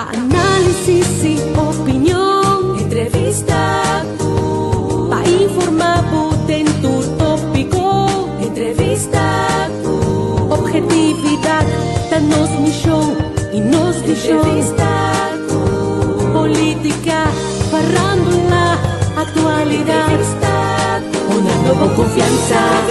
Análisis y opinión, entrevista para informar en tu tópico, entrevista objetividad, danos mi show y nos di show, entrevista política, farándula, actualidad, una nueva confianza.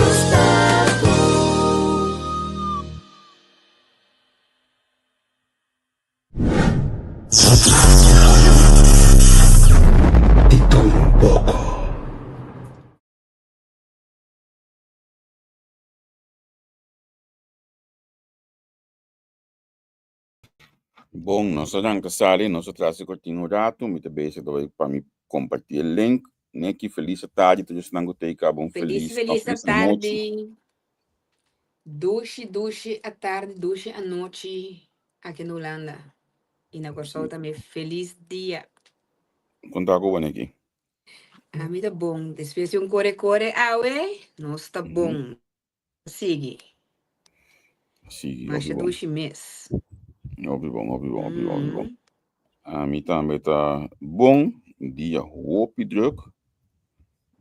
Bom, nós arranca sali, nós traz curtinho rato, me te beijo para me compartilhar o link, né? Que feliz tarde, tu já não tem bom Feliz feliz tarde. Duche à tarde, duche à noite aqui na Holanda. E na Corsol também, feliz dia. Contar com aqui. A mim tá bom. Depois de core, nós tá bom. Sigue. Mas é duche mês. Óbvio bom. A mim também tá bom, dia hoop druk.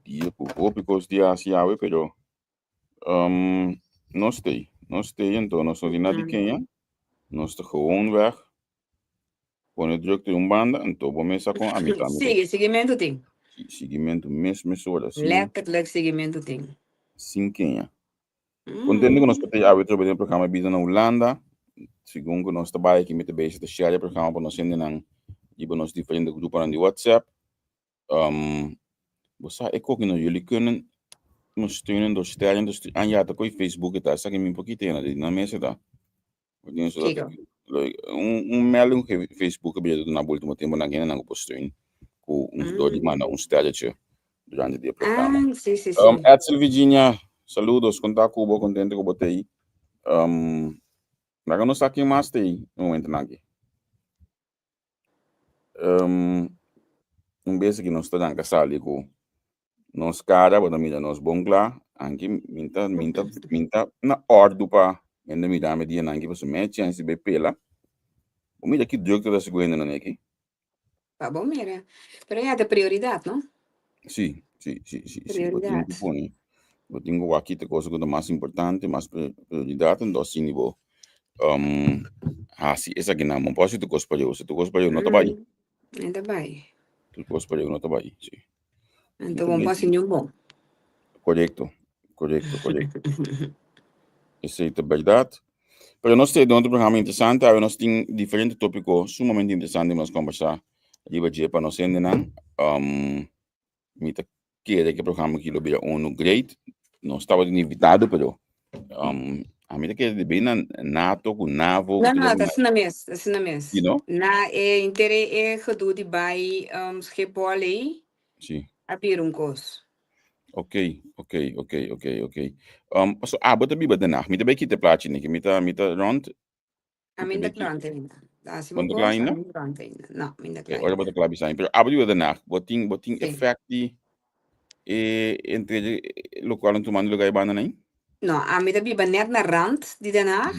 Dia por hoop cos dia se awe, pero não stay, então nós não de Kenia, nós tá gewoon weg. Quando eu druk de banda, então vou começar com a mim também. Seguimento tem. Seguimento mesmo hora. Lekker seguimento tem. Sim, Kenia. Contente que nós podemos abrir o programa vida na Holanda. Segundo que nós trabalhamos aqui met bezig te share o programa para nós zenden e para nós diferentes grupos aan die WhatsApp. Você ik ook jullie kunnen nos steunen door sterren dus aan ja, dat Facebook het daar zeg ik me een pouquinho na mensen daar. Melding Facebook bij de na último tempo na guerra na postei com uns dois manda sterretje durante o programa. Sim. Edsel Virginia, saludos, contar Cuba, contente que botei. Nós não aqui mais tem no momento aqui. Beijo que nós estamos casali com nós cara, bota mira nós bongla, aqui minta na ordem para ainda mira me dia aqui para mete antes de pela. O mira que deu que da segunda não aqui. Tá bom, mira. Pero é da prioridade, não? Sim. Prioridade. Eu tenho aqui a coisa que é mais importante, mais prioridade, então assim nível. Sim, essa aqui não posso te gospel eu, se tu gospel eu não tá bem. Ainda bem. Tu gospel eu não tá bem, sim. Então vamos passar nenhum bom. Correto. Isso é verdade. Mas nós temos um programa interessante, nós temos diferentes tópicos sumamente interessantes para nós conversar. Ali para nós entender, me querer que o programa aqui seja great. Nós estávamos invitados, mas a mim que é bem nato com navo. Não, tá assim na mesa. You know? Na interesse gedoe die bij Schiphol aí. Sim. Abrir curso. Ok. So bota biba daarna. Met een beetje te plaatje, Nicky. Met rond. Minder klant ainda. Quanto klaar ainda? Não, minder klant. Ora bota klaar zijn. Pero abri daarna. Boting effect die entre lokaal en tomando lugar bana nem? Não, a mim biba net na rand die daarna.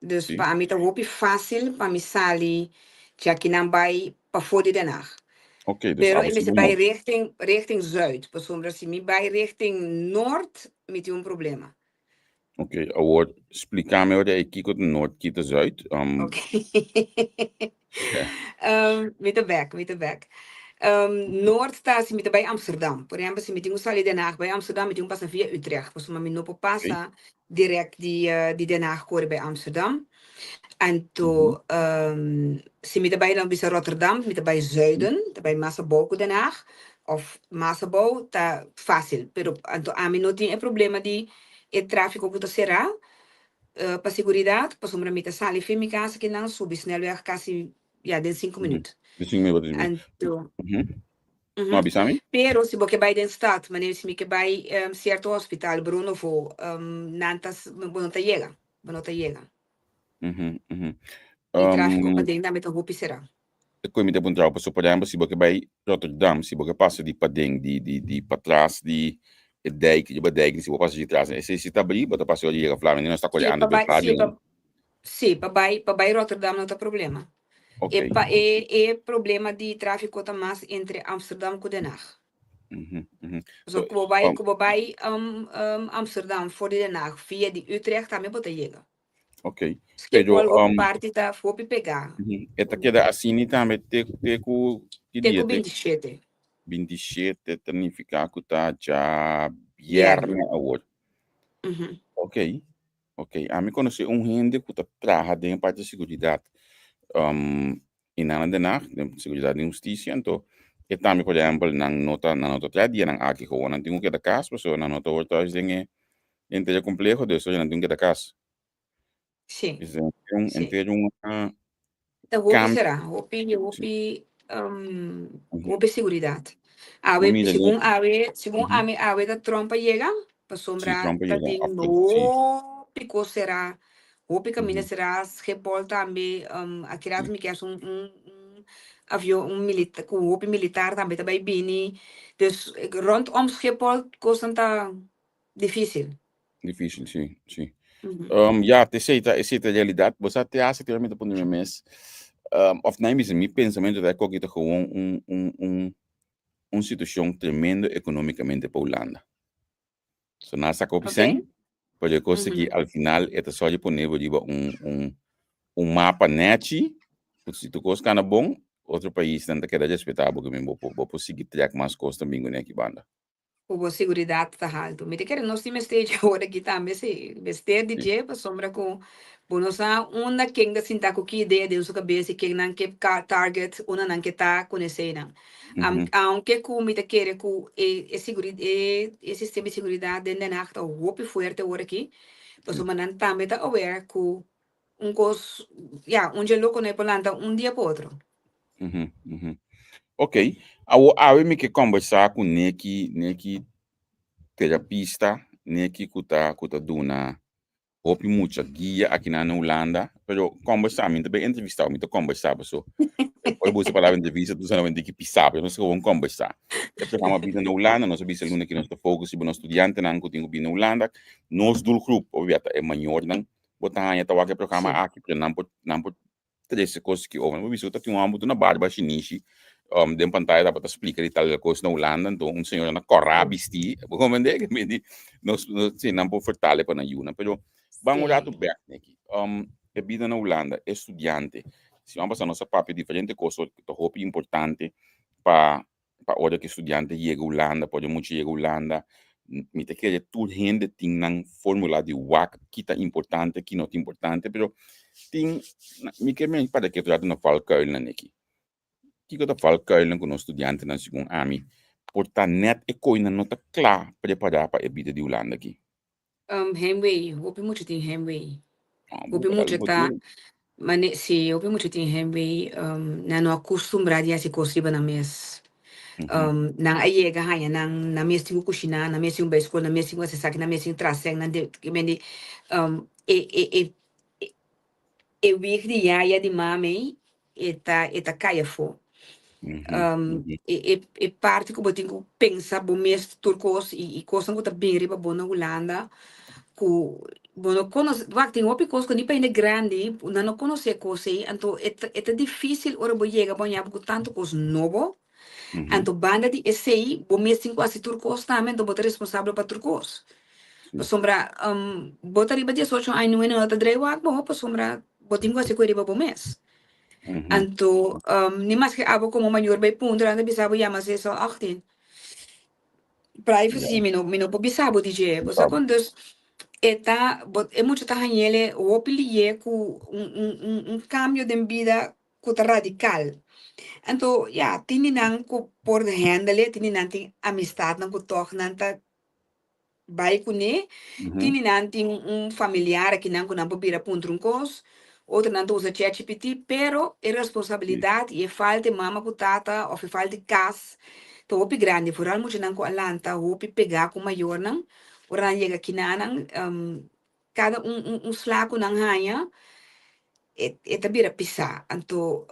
Dus para mim tá hoop fácil para me sair já que não vai para fora daarna. Oké, dus pero is bij richting zuid. Bijvoorbeeld als je bij richting noord met je een probleem. Oké, award explica me de ik kijk noord, kijk de zuid. Oké. Met de back. Noord staat ze met bij Amsterdam. Por exemplo, se met je salir Den Haag bij Amsterdam, met je passa via Utrecht. Dus maar no passa direct die Den Haag horen bij Amsterdam. En toen, ze met bij dan bij Rotterdam, met bij Zuiden, bij Maasabouw Den Haag, of Maasabouw, tá fácil. Pero então a mim não tem problema de tráfego que será para seguridade, para sombra mita sali filme casa que não sube snelweg quase de 5 minutos. De 5 minutos. Então, Mas bisami? Pero se você vai dentro stad, mas se me que vai certo hospital, Bruno for, nantas não chega. E tráfego para dentro também tá será. Eu me devo entrar para por exemplo, se você vai Rotterdam, se você passa de padeng, de para trás, de dijk, se você passa de trás, se está ali, você passa ali a Flamengo, não está colhendo bem claro. Sim, para Rotterdam não tem problema. Ok. Problema de tráfico tá mais entre Amsterdam e Den Haag. So, So, kubo bij Amsterdam voor Den Haag via die Utrecht também pode chegar. ok. Pero, Schiphol hopi parte tá hopi pegar. esta queda assim também te ku que dia Teco te 27. 27 significa que tá já Viernes. viernes agora. Mhm. Ok, ok. A mim conheci gente que tá trabalhando dentro parte de segurança. E na Nacht, de segurança e justiça, então, e também, por exemplo, na nota 3 dia, na aqui, como não tenho que dar caso, pessoa, na nota 8, a gente é complexo, de isso, não tenho que dar caso. Sim, Então, sim. uma Então, hopi cambio, será? Hopi seguridade. Awe, comida, segundo a mim, awe da trompa chega, para sim, sombra, trompa, tá tem sim. no pico será. Hopi caminha será, repol também, aqui me quer um avião, militar, com hopi militar também, também bini. Dus, rondom Schiphol, kost tá difícil. Difícil, sim, sim. Mhm. Ja, essa é a realidade. Você até acha que realmente por um mês, of nem mesmo, meu pensamento é que é gewoon situação tremenda economicamente para a Holanda. So, nasa ko Ok? piseng, pode conseguir, Mhm. al final, ito só de poner, mapa net, se tu coisa cana bom, outro país tenta que é respeitável, que mesmo, vou seguir track mais costa, bingo, né, que banda. Hubo seguridade tá alto. Me quer nós temos stage agora aqui também se vestir de Sim. dia para sombra com bono sa uma quem ainda sinta com que ideia de sua cabeça que não que target uma não que tá conhecendo. Aunque com me quer com seguridade sistema de seguridade dentro da nacht o hope forte agora aqui. Para sombra não também tá aware com cos louco né polanta dia para outro. Ok, a me que conversar com neki terapista, neki kuta duna, hopi mucha guia aqui na Holanda, pero conversar, me também entrevistar, me conversar, so. Poi você falava entrevista, tu solamente que pisava, nós vamos conversar. É programa vida na Holanda, nós sabemos aluno que nós está foco para nós estudante não que tem na Holanda, nós do grupo, obviamente é maior não, botar aí tá o programa Sim. aqui para não por três coisas que houve, mas isso tá tem um âmbito na barba chinês, de pantalla dá para explicar e tal coisa na Holanda, então um senhor na corrabisti, como é que me diz, nós sim não por fortalecer para na Yuna, pero vamos lá do Sim. back aqui, é vida na Holanda, estudante se vamos passar nossa papel diferente coisa que é importante para hora que estudante chega a Holanda, pode muito chegar a Holanda, me te quer tudo gente tem na fórmula de WAC que tá importante, que não é importante, pero tem me quer me para que tu já não fala coisa aqui. Que tá fala coisa com os estudantes na segundo ano, porta net e coisa não tá claro preparar para a vida de Holanda aqui. Heimwee, hope muito tem Heimwee. Vou Hope para muito algo tá duro. Mas se eu muito tem Henry, não acostumado a se cozinhar na mesa. Nang ayega hanya na mesa tinha cozinhar, na mesa tinha beisco, na mesa tinha se saque, na mesa tinha traseng, na de que me um e week de ya de mame eta caia fo. Parte que eu tenho pensar bom mês turcos e coisa que eu tá bem riba boa na Holanda. Bueno, tem uma coisa que nem é grande, não conhece coisa, então é difícil ora vou chegar para porque tanto coisa novo, então banda de esse bom mês tem quase turcos também, então botar responsável para turcos. Para sombra, botar riba 18 anos não é nada drewa, bom, para sombra, botar quase coisa riba bom mês. Então, nem mais que abo como maior vai ponto, anda bisabo já mas é só 18. Privacy, me não bisabo DJ, você quando é muito tahanhele o pili com cambio de vida que radical. Então, tini nang ko por handle, tini nang ting amistad nang ko toch nang ta bai ko ne, tini nang ting familiar que nang ko nang pabira puntruncos, outro nang to usa ChatGPT, pero é responsabilidade e falta mama ko tata ou falta gas, to opi grande, foral muito nang ko alanta, opi pegar com maior nang, orang chega aqui nang cada slaco nang hanya eta bira pisa anto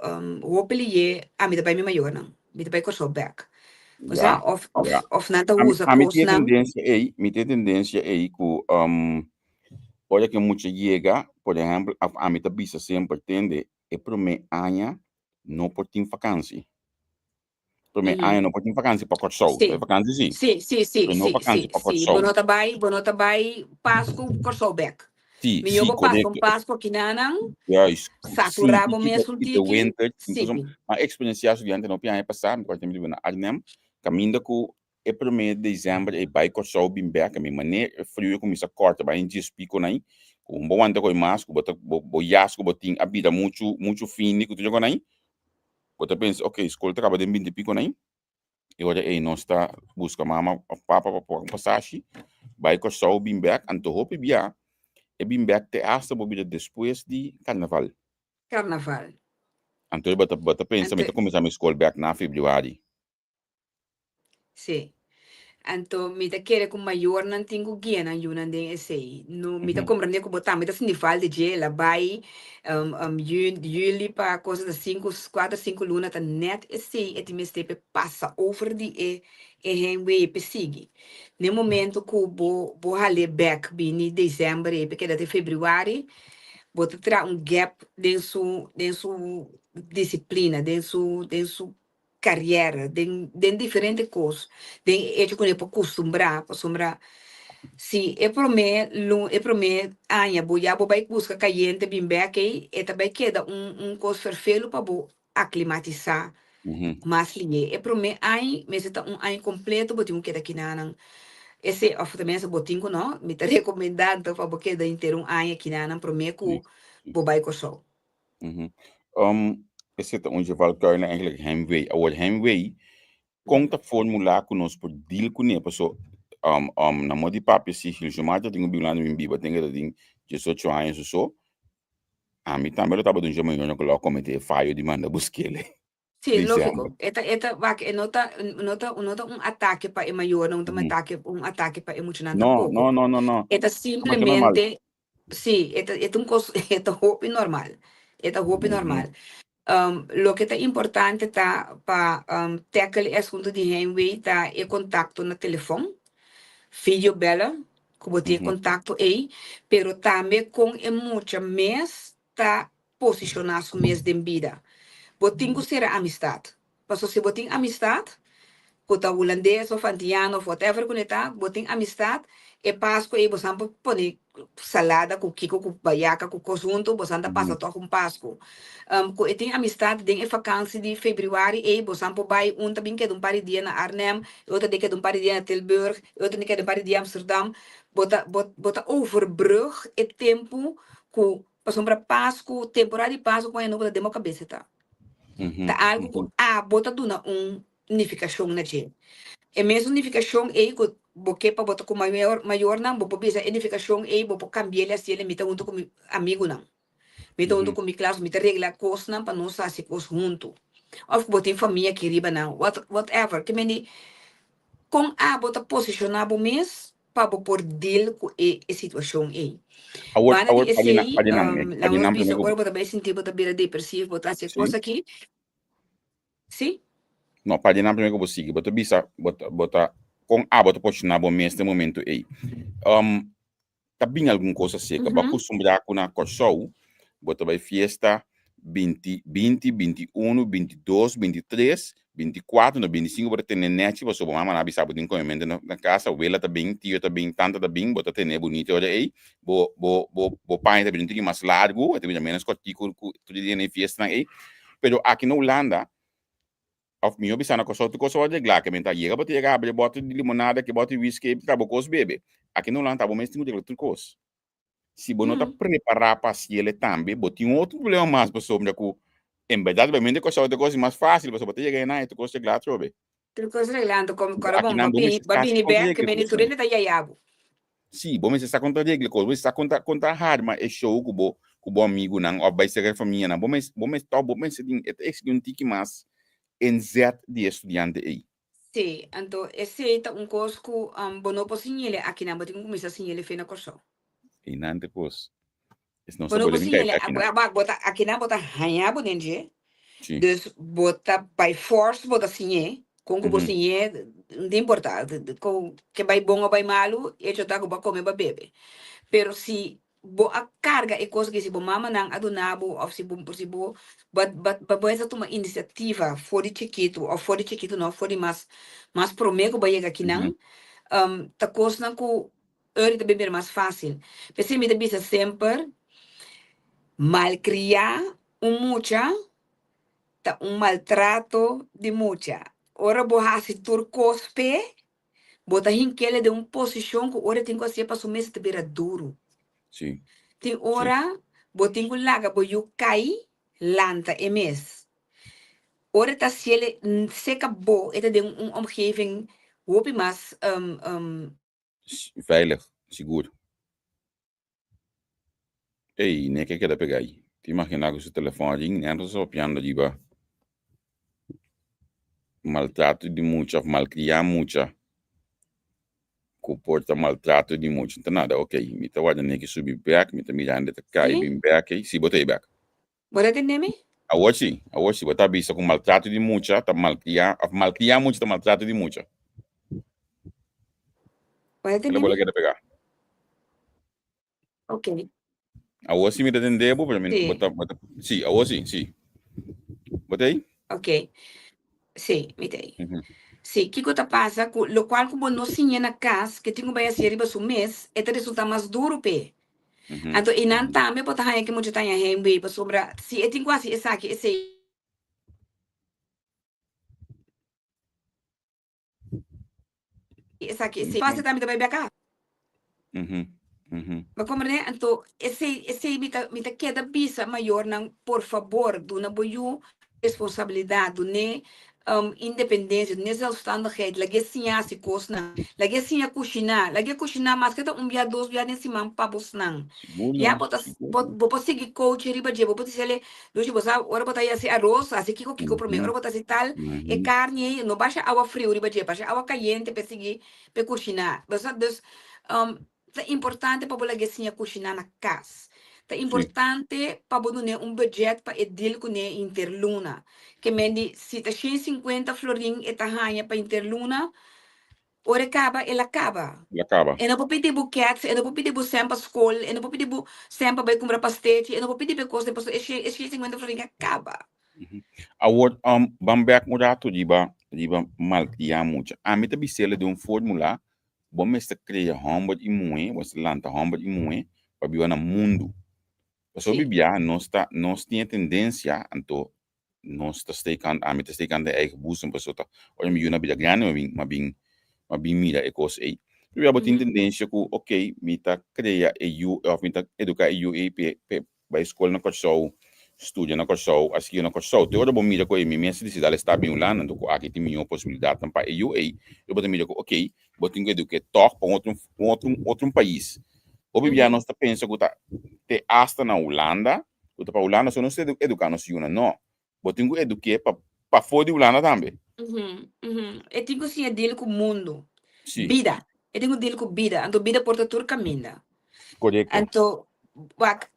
wopeli ye a mi da mi mayor nang mi da ko so back Ja, ja. of nanta A usa a mí kos tiene nang tendencia aí que, olha que mucha llega, por ejemplo, a mí también se siempre pretende, es por me aña, não por ter vacância. Para mim, não por ter vacância para Corsol. Sim. Vacância sim. Sim. Não vacância para Corsol. Bonota vai Páscoa Corsol back. Sim, Minha correto. Páscoa aqui não. Ja, Saturabo mesmo de tiki. winter, Sim. a experiência suficiente não pinha passar, porque temos na Arnhem, caminho com é primeiro de dezembro e vai com sol bem bem, a minha maneira frio começa a cortar, vai em dias pico aí, com bom anda com mais, com bota boiasco, botin a vida muito fino, que tu joga aí, bota pensa, ok, escola acaba de 20 pico aí, e olha, ei, nós está busca mama, papa, passagem, vai com sol bem bem, anto hope bia, e bem bem te hasta bobida depois de carnaval. Carnaval. Então, bota pensamento começar a escola back na februário. Sim. Então, me da querer com maior não tenho guia na yuna den essay. No, me da compreender que botar, me da sinifal de gela, vai, juli para coisa de 4, 5 lunas, tá net essay, e me stepe passa over de henwe pesigi. No momento que bo hale back, bini dezembro, porque da februário, bota tra gap dentro disciplina, dentro carreira, de diferentes coisas. De hecho, quando eu acostumbrar, se é para mim, anya, boia, vai buscar caiente, bem bem aqui, e também queda coisa perfeito para aclimatizar mais linha. É para mim, mas está ano completo, botinho que daqui na esse também botinho não, me está recomendando para porque da inteiro ano aqui na para mim que vai com sol. Esse é onde vai que é eigenlijk Heimwee. O Heimwee conta formular conosco por deal com ele, pessoal. Na modi papi se ele chamar já tenho bilhão em biba, tenho que ter 18 anos ou so. A mim também eu estava dando uma reunião com o comitê falho de manda buscar ele. Sim, lógico. Nota ataque para maior, não um ataque para emocional tampoco. No. Esta simplesmente, sim, esta hope normal. Esta hope normal. Lo que está importante está para tackle é assunto de Henry, tá é contacto no telefone, filho bela, como tem contato aí, pero também com muito mais tá posicionar su mês de vida. Botin ko sira amistad. Paso si botin amistad, kota holandês ou fantiano, whatever kunita, botin amistad, e Páscoa e bosan pone salada com kiko, com baiaca, com cosunto, bosan da passa to com Páscoa. Ko etin amistad den e vakantie de februari e bosan po bai também que um par de dia na Arnhem, outra de que um par de dia na Tilburg, outra de que um par de dia Amsterdam. Bota overbrug e tempo ku pasom para Páscoa, temporada de Páscoa, quando não bota demo cabeça tá. Tá algo que bota duna unificação na gente. E mesmo unificação aí que porque para botar com maior não, vou bisa unificação aí vou cambiar assim ele mita junto com amigo não. Mita junto com minha classe, mita regla coisa não para nós fazer coisa junto. Ou botar família que riba não, whatever. Que meni com bota posicionar bom mês para por deal com a situação aí. Bana de esse aí, lá nós bisa agora bota bem sentir bota beira depressivo, botar essa coisa aqui. Sim? No, para não primeiro que você siga, bota bisa, bota com bota posicionar bom mês neste momento aí. Tá bem alguma coisa seca, ba costumbrar com na show, bota vai fiesta 20, 21, 22, 23, 24, no 25 bota ter net, você vai mamar na bisa botin comendo na casa, o ela tá bem, tio tá bem, tanta tá bem, bota ter né bonito, olha aí, bo pai tá bem um mais largo, até bem menos cortico, tudo dia na fiesta aí, pero aqui na Holanda of mio bisa na koso tu koso de gla que menta yega bota yega abre bota de limonada que bota whisky para bocos bebe aqui no lanta bom mesmo de outro coisa se bono tá preparar para se ele também bota outro problema mais para sobre que em verdade bem de koso de coisa mais fácil você bota yega na tu koso de gla trobe tu koso reglando como cara bom babini back que meni turele tá yayabo sim bom mas está contra regra coisa está contra hard mas é show com amigo não ou vai ser família não bom mas top bom mas tem é um tique mais en zet de estudiante aí. Sim, então esse é coisa que bono po sinhele aqui na botin começa sinhele fena corso. E nante coisa. Bono po sinhele bota aqui na bota hanha bonenje. Dus bota by force bota sinhe, com que sinhe não importa, com que vai bom ou vai malo, e eu tá com ba comer ba bebe. Pero se bo a carga e coisa que se bo mama nang adunabo of se bo but bo essa uma iniciativa for de chiquito ou for de chiquito não for de mas promego ba chega aqui Uhum. não ta coisa não ku de beber mais fácil pensei me de bisa sempre malcriar mucha ta maltrato de mucha ora bo hasi turcospe bota hinkele de posição que ora tem que ser para sumir se te beira duro. Sim. Tem Sim. ora, botinho laga, bo you cai, lanta e mes. Ora tá se ele seca bo, eta de omgeving, hoop mas, Veilig, seguro. Ei, nem que quer pegar aí. Te imaginar que o seu telefone ring, nem só piano de ba. Maltrato de mucha, malcriar mucha. Comporta maltrato de mucha. Então nada, ok. Me tá guardando nem que subir back, me tá mirando de cai sim? bem back, aí se botei back. Bora entender me? A hoje, botar bisa com maltrato de mucha, tá malcriar mucha, tá maltrato de mucha. Bora Ela entender bola me? quer pegar. Ok. A hoje me tá entendendo, para mim, Sim, sim, a hoje, sim. Botei? ok. Sim, me tem. Uhum. Sim, que coisa passa, lo qual como não sinha na casa, que tenho vai ser riba su mês, eta resulta mais duro, pe. Uhum. Então, e não tá, me botar aí que muito tá em rembe, para sobra, se eu tenho quase essa aqui, essa aqui, se passa também vai cá. Uhum. Uhum. Mas como né, então, esse me tá queda bisa maior, não, por favor, do na boiú responsabilidade, né, independência, né, zelfstandigheid, lagi sinha se cosna, lagi sinha cozinhar, mas que tá dia, dois dia nesse man pabos não. Já Seguro, bota, seguro. bota seguir coach, riba de, bota se ele, dois bosa, ora bota aí assim arroz, assim kiko para mim, ora Uhum. bota assim tal, e Uhum. carne, não baixa água fria, riba de, baixa água caliente para seguir, para cozinhar. Basta, dus, é importante para você assim cozinhar na casa. É Sim. importante para você ter budget para edil com a interluna. Que mendi se tá 150 florin e tá hanha para interluna, ora acaba, ela acaba. Ela acaba. E não pode pedir buquetes, e não pode pedir sempre escola, e não pode pedir sempre para comprar pastel, e não pode pedir coisa, depois e 150 florin acaba. Award bambek murato diba malkia mucha. Amita bisele de formula, bom mesta cria hombod imue, was lanta hombod imue, para biwa na mundo. So Sim. bibia nós tinha tendência anto nós tá stekan amita stekan de eigen boezem pesota. Olha mi una bida grande ma bing mira e cos e. Bibia botin tendência ku okay, mita cria e you of mita educa e you e pe ba escola na corso studia na corso aski na corso. Te ora bom mira ko e mi mensa de cidade está bem lá, então aqui tem minha possibilidade tampa e you e eu botin mira ko okay, botin ko eduque toque para outro país. O bibia nós tá pensa que tá te hasta na Holanda, que tá para Holanda só não se educar nos yuna não. Botin ko eduque para fora de Holanda também. Eu tenho assim dele com o mundo. Sim, Vida. Eu tenho dele com vida. Então, vida porta tudo caminho. correto. Então,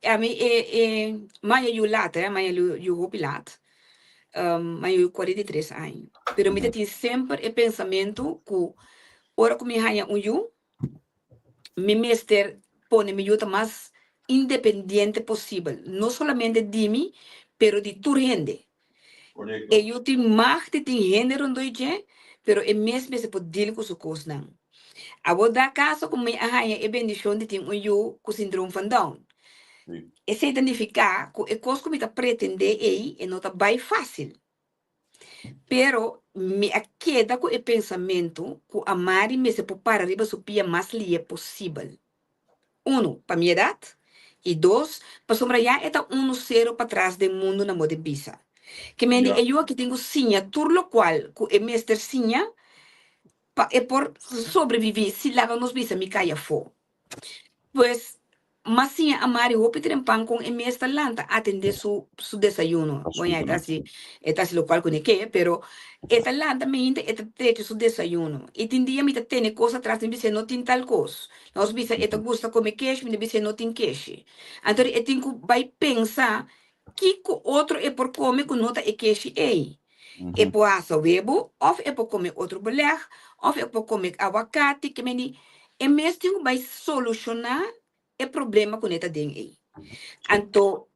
a mim mas eu lata, mas eu hope lata. Mas eu 43 anos. Pero me tem sempre o pensamento que ora que me ganha eu, me mestre pone me yuta mais independente possível. Não somente de mim, pero de tu gente. Correto. E eu tenho mais de gênero no dia, pero é mesmo se pode dealar com suas não. A vou dar caso como me arranha e bendição de ter eu com síndrome van Down. Sim. E se identificar que é coisa que me está pretender aí e não está bem fácil. Pero me queda com o pensamento que a Mari me se pode parar riba supia mais lia possível. Para minha idade. E dois, para sombrear está zero para trás do mundo na moda bisa. Que me Yeah. eu aqui tenho sinha, tudo lo qual, que é mestre sinha, é por sobreviver, se lá nos bisa me caia fo. Pues, mas sim, a Mari hope ter pão com a minha lanta atender su desayuno. Bueno, Assunto, né? está si lo cual con que, pero esta lanta me inte esta techo su desayuno. E tin dia me tiene cosa atrás de dice no tin tal cosa. Nos dice esta gusta comer queijo, me dice no tin queijo. Então, eu tenho que vai pensar que outro é por comer com nota e queijo aí. É por assa bebo, ou é por comer outro beleg, ou é por comer aguacate, que me e mesmo vai solucionar é problema com esta ding aí. Então,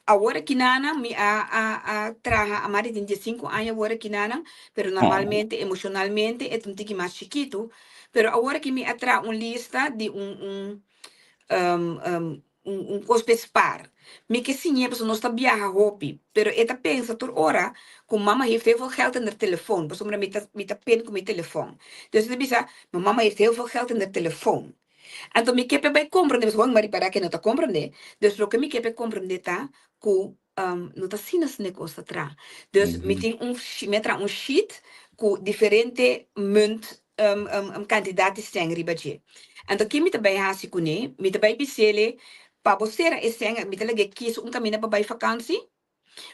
agora que nana me a traga a mais de 5 anos agora que nana, pero normalmente emocionalmente é um tique mais chiquito, pero agora que me atra lista de cospespar. Me que sim, a pessoa não está viaja hobby, pero esta pensa por hora, com mama heeft heel veel geld in de telefoon, pessoa me tá pen com meu telefone. Dus het bisa, mijn mama heeft heel veel geld in de telefoon. Então me quer bij comprender, mas vamos para que não tá comprender. Dus lo que me quer comprender tá, que não tá assim nesse negócio atrás. Dus me tem me tra sheet com diferente munt candidatos tem ribaje. Então que me tá bem hasi com ne, me tá bem bisele, para você é sem, me tá lege kies caminho para vai vakantie.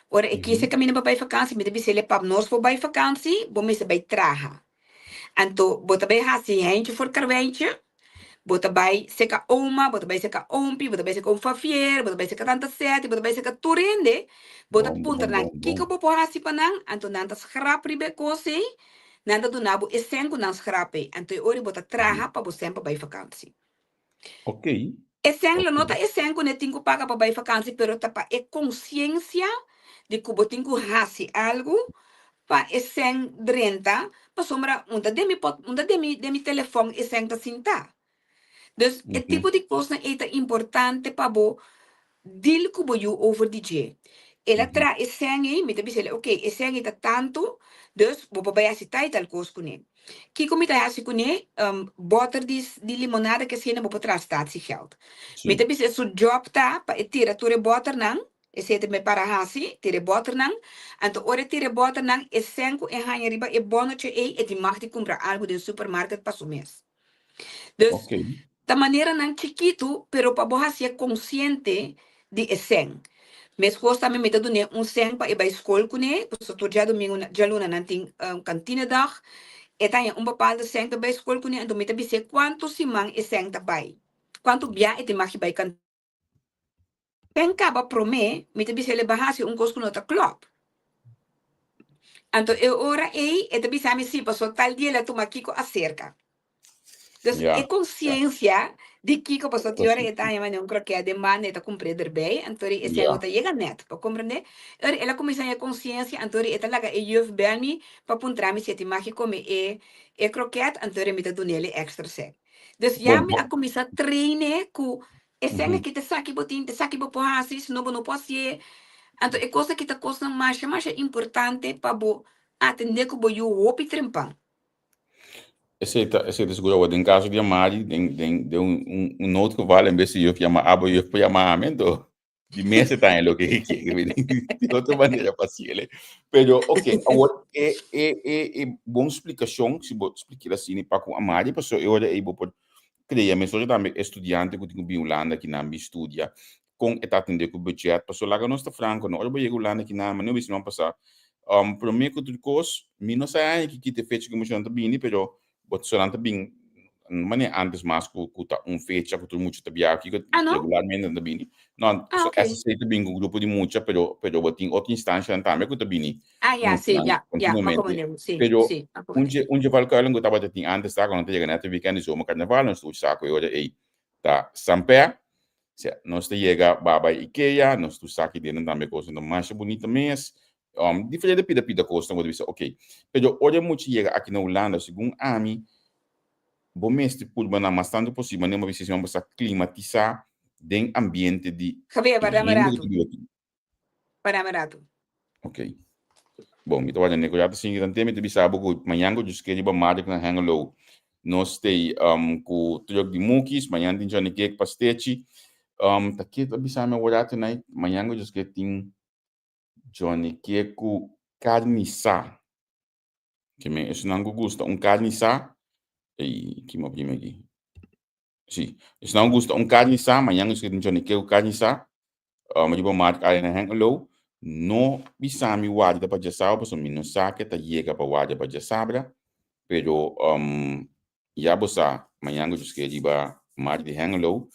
Ora ik kies caminho para vai vakantie, me tá bisele para nós para vai vakantie, bom me se vai traha. Então bota bem hasi hentje voor karwentje. Bota bij seca oma, bota bij seca ompi, bota bij seca fafier, bota bij seca tanta sete, bota bij seca turende, bota punta nang kiko popo hasi panang, anto nanta schrapri be kosi, nanta do nabu esenku nang schrape, anto ori bota traha pa bo sempa bij vakantie. Ok. Esen la nota esenku ne tingu paga pa bij vakantie, pero tapa e consciência de que botingu hasi algo, pa esen drenta, pa sombra unda demi telefone esen ta sinta. Dus het tipo de coisa é importante para o deal que você over DJ. Ela traz esse sangue, me diz ele, ok, esse sangue está tanto, dus você vai aceitar tal coisa com ele. Que como está assim com ele, botar de limonada que se não pode trazer se geld. Me diz ele, seu job tá para tirar tudo botar não, esse é me para hasi, tirar botar não, então ora tirar botar não, esse sangue é hanha riba, é bom que é de mag de comprar algo do supermercado para o mês. Dus da maneira não chiquito, pero para você ser consciente de esen. Mas gosta me meta do né sen para ir para escola com né, porque todo dia domingo já luna não tem cantina dag, e tem bepaalde sen para ir escola com né, então meta bise quanto simang esen tá vai, quanto bia e te mag bij kan. Penka ba prome, meta bise le bahasi coisa com outra club. Então eu ora e te bise me sim, passou tal dia lá tu maquico acerca. Dus é consciência de que a pessoa tem hora está em maneira que a demanda está cumprida bem, então esse é outra chega net, para compreender? Ela começa a consciência, então ela laga e eu bem para apontar me se te imagina como é croquete, então me está dando ele extra sec. Dus já me a começar a treinar com esse é que te saque botin, te saque bo porrasis, não pode ser. Então é coisa que tá coisa mais importante para atender que o hopi trempan. Esse é seguro, em caso de amar, de note que vale, em vez de eu chamar abo, eu fui chamar amendo, de mês está em lo que de outra maneira fácil. Pero, ok, agora, boa explicação, se vou explicar assim, para com amar, e pessoa, eu vou por criar, mas hoje também estudante que tem que vir Holanda, que não estudia, com atender com o budget, pessoa lá que não está franco, não, eu vou ir Holanda, que não, mas não vai passar. Para mim, que tudo coisa, não sei que te fez que eu não bem, pero but solamente bem maneira antes mais que tá fecha que todo mundo está bem aqui regularmente não bem não essa seita bem com grupo de muita pero botin outra instância também que tá bem sim pero onde vai que ela estava tendo antes tá quando chega na weekend so uma carnaval não estou saco eu aí tá sampé se nós chega baba IKEA nós tu saque dentro também coisa não mais bonita mês diferente pida costa vou dizer ok pero olha muito chega aqui na Holanda segundo a mim bom mestre por bana mas tanto possível nem uma vez se vamos climatizar den ambiente de para barato ok bom então olha negociar assim então tem que bisa buku manyango just que riba market na hangalo nós tem com tudo de mukis manhã tem já cake pastechi tá aqui bisa me olhar tonight manyango just que tem Johnny que com carne sa que me isso não gosta carne sa e que me prima aqui sim isso não gosta carne sa amanhã isso que Johnny que carne sa mas tipo marca aí na hangalo no bisa mi guarda para já sabe porque não sabe que tá chega para guarda para já sabe pero já bossa amanhã isso que diba marca de hangalo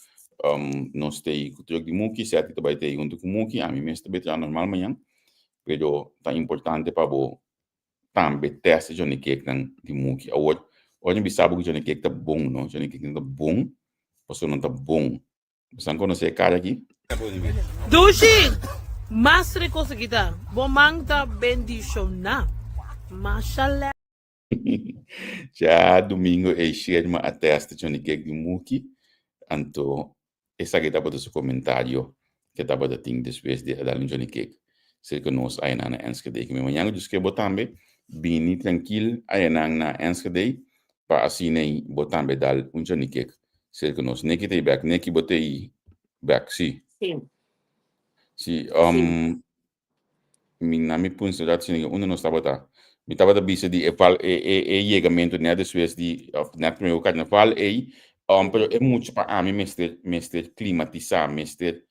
nós tem cultura de muki certo que vai ter junto com muki a mim mesmo também normal amanhã pero tá importante para o também teste Johnny Cake de muki hoje me sabe que Johnny Cake tá bom não Johnny Cake tá bom você não tá bom Você conhece cara aqui? Dushi, masre ko sa kita. Bomangta bendisyona. Mashallah. Já domingo é cheio de uma atesta Johnny Cake de Muki. Então, essa que estava seu comentário que estava da ting depois de dar Johnny Cake. Se que nós aí na Enschede que me manhã eu que botambe bini tranquilo aí na Enschede para assim nem botambe dar Johnny Cake. Se que nós nem que te back nem que botei back sim. Sim. Si Sim. mi punto dat sin uno no estaba da mi estaba da bisa di llegamento né después di net primeiro carnaval pero é muito para a mim mester climatizar mester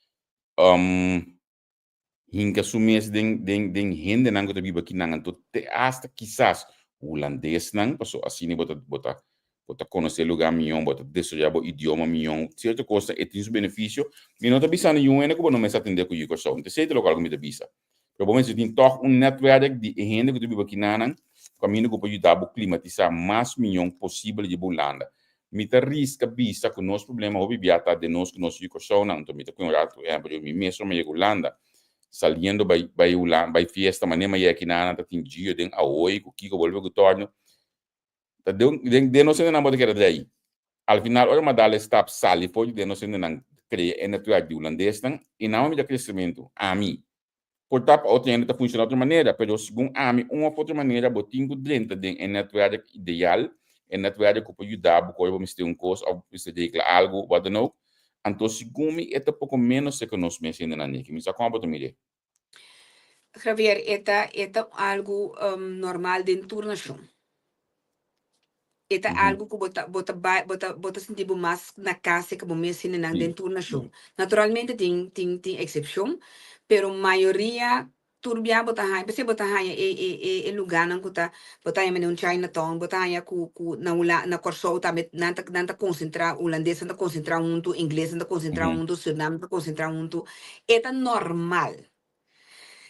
hinka sumes den hende nang to biba kinangan to te hasta quizás holandês nang paso assim ne bota conhecer lugar mion bota desojar o idioma mion certa coisa e tem seu benefício mi não tá bisando um ene como não me atender com o so não sei te local que me tá bisa pero bom se tem toch netwerk de hende que tu biba kinanang caminho que pode dar o climatizar mais mion possível de Holanda mi tá risca bisa com nosso problema o bibiata de nós que nós fico so não então mi tá com rato mi mesmo me Holanda saliendo by fiesta manema ya kinana ta tinjio den aoi ku kiko volve ku torno ta de no se na moda que era daí al final ora madale stop sali foi de no se na cria en natura de holandês tan e não me da crescimento a mim por tap outra ainda tá funcionando de outra maneira pero segundo a mim uma outra maneira botinho dentro de en natura ideal en natura que pode ajudar o corpo me ter um curso ou se declara algo what não então segundo me é pouco menos se que nós me ensina na que me só como botar me Javier, eta algo normal dentro da nação. Eta algo que bota sentir mais na casa que você ensina na dentro da nação. Naturalmente tem exceção, pero maioria turbia bota hai, você bota hai e lugar não kuta bota hai no Chinatown, bota hai ku na Corso tá nanta concentrar holandês, nanta concentrar muito inglês, nanta concentrar muito Suriname, nanta concentrar muito eta normal.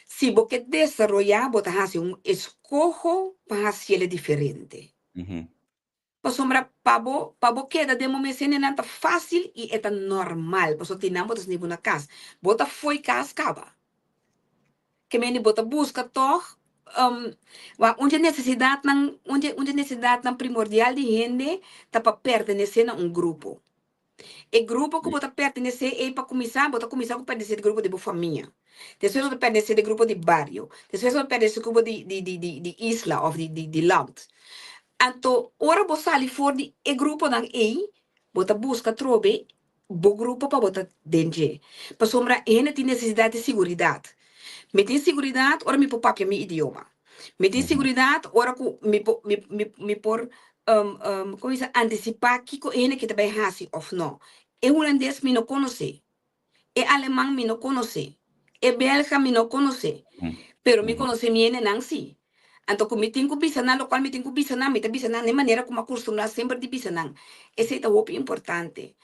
Se você desarrollar, você hace escojo para hacer diferente. Pues sombra pabo queda de momento não tá fácil e é normal. Pues tem não botas nem na casa. Bota foi casa acaba. Que meni bota busca toch onde necessidade não primordial de gente tá para pertencer a grupo. E grupo que bota pertencer é para começar a pertencer ao grupo de família. Depois você pertencer ao grupo de bairro. Depois você pertencer ao grupo de isla ou de land. Então, ora você ali for de grupo não bota busca trobe, bo grupo para botar dentro. Para sombra, ele tem necessidade de segurança. Me tem segurança, ora me papia meu idioma. Me tem segurança, ora me por como isso antecipar que ele que também hace ou não. E holandês me não conhece. E alemão me não conhece. E belga me não conhece. Pero me conhece minha não sim. Então, como tem que bisa na local, me tem que bisa na, de maneira como acostumar sempre de bisa na. Esse é o importante.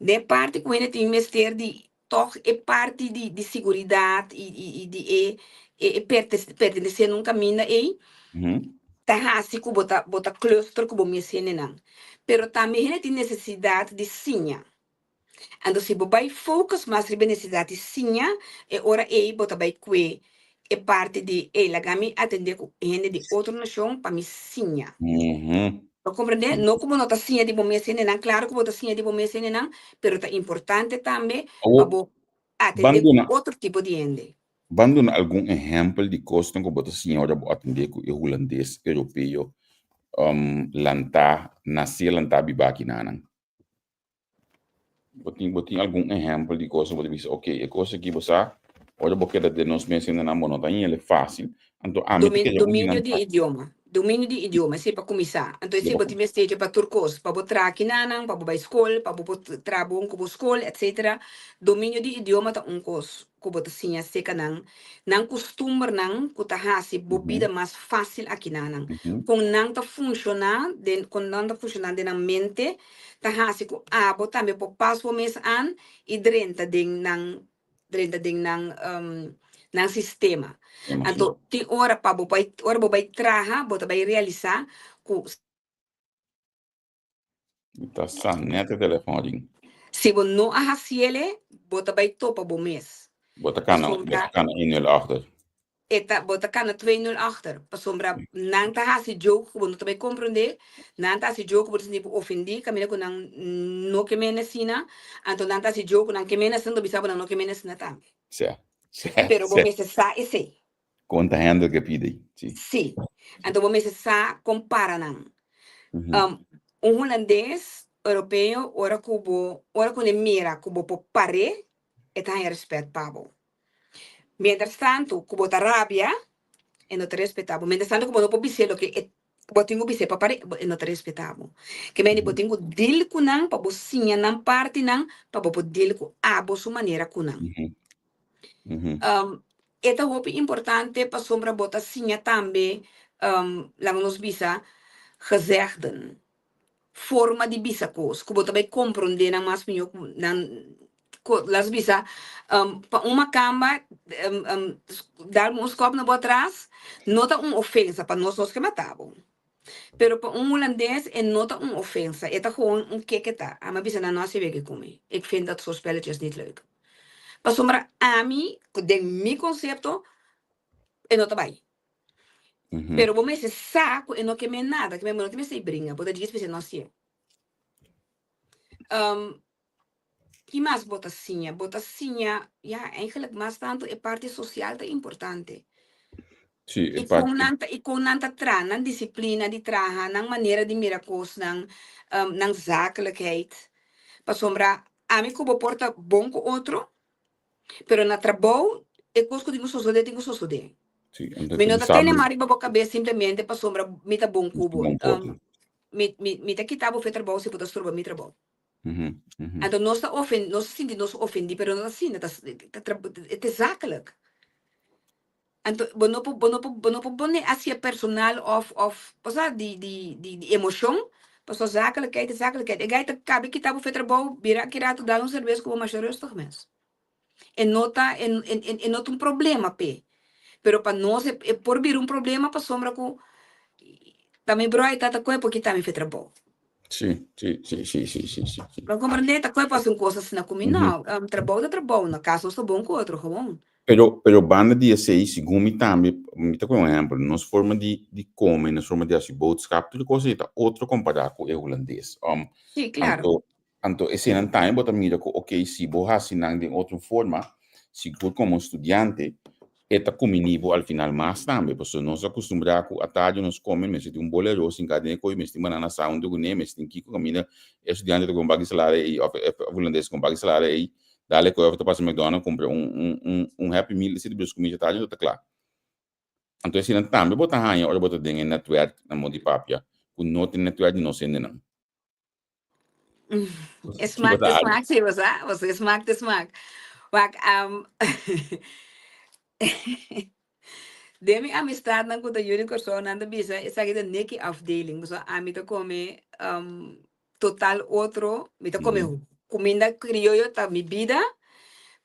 De parte que ele tem mestre de toch é parte de segurança e de pertencer num caminho aí. Tá assim que bota cluster que me ensina não. Pero também ele tem necessidade de sinha. Então, se você focus mais na necessidade de sinha, é hora aí bota vai que é parte de ela gami atender com gente de outra nação para me sinha. Não compreende? Não como não tá sinha de bom ensino não, claro que bota sinha de bom ensino não, pero é importante também para atender com outro tipo de gente. Vamos dar algum exemplo de coisa que bota senhora para atender com o holandês europeu nascer lantar bibaki nanang. Botin algum exemplo de coisa que você diz, ok, é coisa que você olha porque de nós mesmos na montanha ele é fácil. Então domínio de idioma. Domínio de idioma, se para começar. Então, se você esteja para turcos, para botar aqui nanang, para botar escola, para botar trabalho com escola, etc. Domínio de idioma tá coisa que botar sim seca não costume não que tá hasi bobida mais fácil aqui nanang. Com não tá funcionar, com não tá funcionar de na mente, tá hasi que botar me por passo o mês an e drenta ding ng sistema. Então, tem hora para você trabalhar, você vai realizar com tá sanete telefone. Se você não arrasiele, bota vai topa bom mês. Bota Para cana sombra, 1-0 achter. bota cana 2-0 achter. Para sombra, não tá hasi jogo, quando também compreender, não tá hasi jogo, por exemplo, ofendi, caminha com não que menos sina, então não tá hasi jogo, não que menos sendo bisabo, não que menos sina também. Certo. Certo. Pero bom mês sa e sei. Conta handle que pide. Sim. Sim. Então bom mês sa compara não. Holandês, europeu, ora que ele mira, kubo po pare, e tem respeito pabo. Mientras tanto, kubo ta rabia, e não te respeitabo. Mientras tanto, kubo não po biselo, que botingo bise pa pare, e não te respeitabo. Que meni botingo deal kunang, pa bo sinha nang parte nang, pa bo deal ku abo su maneira kunang. Esta hopi importante pa sombra bota sinha tambe, lang nos bisa, gezegden. Forma de bisa cos, que também compreender na mais minha las bisa para uma camba dar uns copos na boa trás nota ofensa para nós que matavam pero para holandês é nota ofensa é tá gewoon que tá a ma bisa na nossa vega come ik vind dat zo spelletjes niet leuk para sombra a mim de mi concepto é nota vai pero vou me esse saco e não que me nada que me sei brinca pode dizer se não sei que mais botacinha? Botacinha, ja, eigenlijk mais tanto é parte social te importante. Sim, é parte. E com nanta tra, nan disciplina de traha, nan maneira de miracos, nan zakelijkheid. Pa sombra, a mim como porta bom com outro, pero na trabalho, é coisa que tenho sosode. Sim, me não tem mais para cabeça simplesmente pa sombra, me tá bom cubo. Me tá quitado o trabalho se puder trobar me trabalho. Então, nós sentimos ofendidos, pero não assim, é zakelijk. Então, não pode assim personal of de emoção, mas zakelijkheid. E aí, cabe que tava feito trabalho, vira que rato dar serviço como mais rustig mesmo. E nota problema, pero para nós é por vir problema para sombra com também bro aí tá coisa porque também fez trabalho. Sim. Para compreender, tá coisa passam coisas na comida, não, trabalho, na casa não está bom com outro, gewoon. Pero banda de esse segundo também, me tá com exemplo, nós forma de comer, nós forma de assim boodschap, tudo coisa tá outro comparado com o holandês. Sim, claro. Então esse não tá, bota mira que ok, se boa assim de outra forma, se tu como estudante eta comigo al final mais também, porque nós acostumamos a tarde nós comemos, mas tem bolero sem cadê coi, mas tem banana sound do né, mas tem que comida, estudante com bagulho salário aí, holandês com bagulho salário aí, dale coi, eu passo McDonald's, compra Happy Meal, se tu comida tarde, tá claro. Então assim também bota ranha, ora bota dentro network na mão de papia, com não tem network não sei não. Smaak, sim, você smaak. Wak, de minha amistade não conta jullie persoon aan de bisa, is aqui da neki afdeling, so a mim come total outro, me come comida criollo ta mi vida,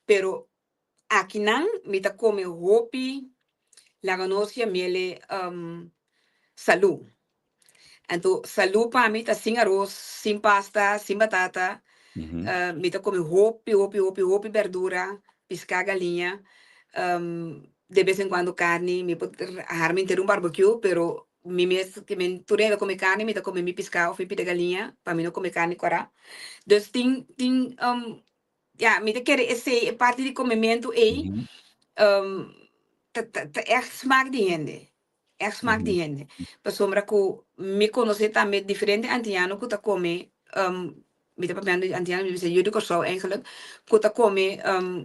pero aqui não me come hopi, la ganosia miele salu. Então salu para mim tá sem arroz, sem pasta, sem batata, me come hopi verdura, piscar galinha. De vez em quando carne, me pode armar inteiro barbecue, pero que me turei comer carne, me come mi pescado, fui de galinha, para mim não comer carne cora. Dus me quer esse parte de comimento aí, echt smaak die hende. Echt smaak die hende. Para sombra que me conhecer também diferente antiano que tá come me tá papando antiano me dice eu digo só eigenlijk que tá come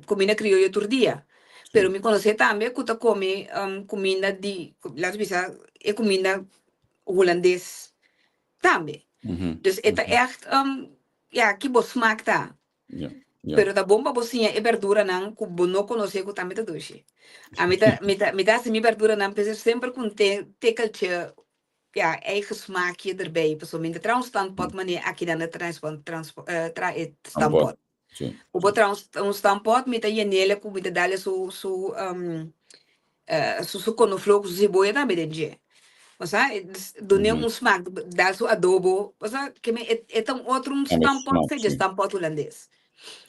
comida criolla todo dia. Pero me conhecer também que tá come comida de las bisa é comida holandês também. Dus é echt que bom smaak tá. Pero tá bom para você é verdura não que não conhecer que também tá doce. A me dá assim verdura não precisa sempre com tekeltje eigen smaakje erbij. Persoonlijk, de trouwensstandpot, meneer, aqui dan het stampot. Op trouwens een stampot met een jenele, met de dalen zo knoflook, zo cebolla dan met een je. Doe smaak, daar zo adobo. Que me é um outro stampot, seja stampot holandês.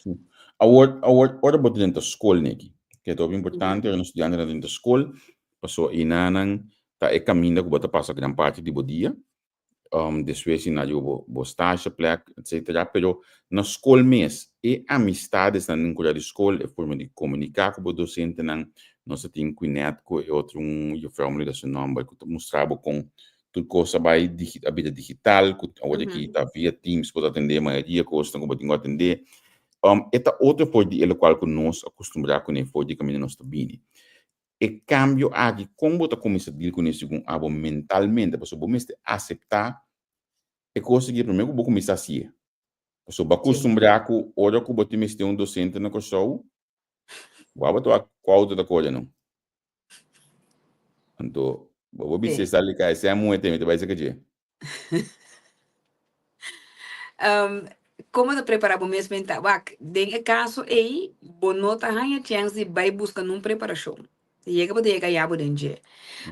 Sim. Agora botar dentro da escola, né? Que é muito importante, os estudantes dentro da escola, passou inanan, tá é caminho que bota passa grande parte do dia, depois na eu vou estágio, plec, etc. Pero na escola mesmo, e amistades na nível da escola, é forma de comunicar com o docente, nós temos cuidado com outro eu falo da seu nome, que mostrava com tudo coisa vai a vida digital, que agora que está via Teams, pode atender a maioria coisa, como pode atender. Esta outra foi de qual que nós acostumamos com ele foi de caminho nós também. E cambio aqui, como você começa a lidar com isso com algo mentalmente, você começa a aceitar e conseguir primeiro que começar a ser. Você vai acostumar com hora que você tem um docente na show, vai botar qual da coisa não. Então, vou dizer se ali cai, se é muito tempo, vai ser que dia. Como te preparar para o mês mental? Em caso aí, bonota hanya chance de vai buscar numa preparação. Chega para chegar já por dentro.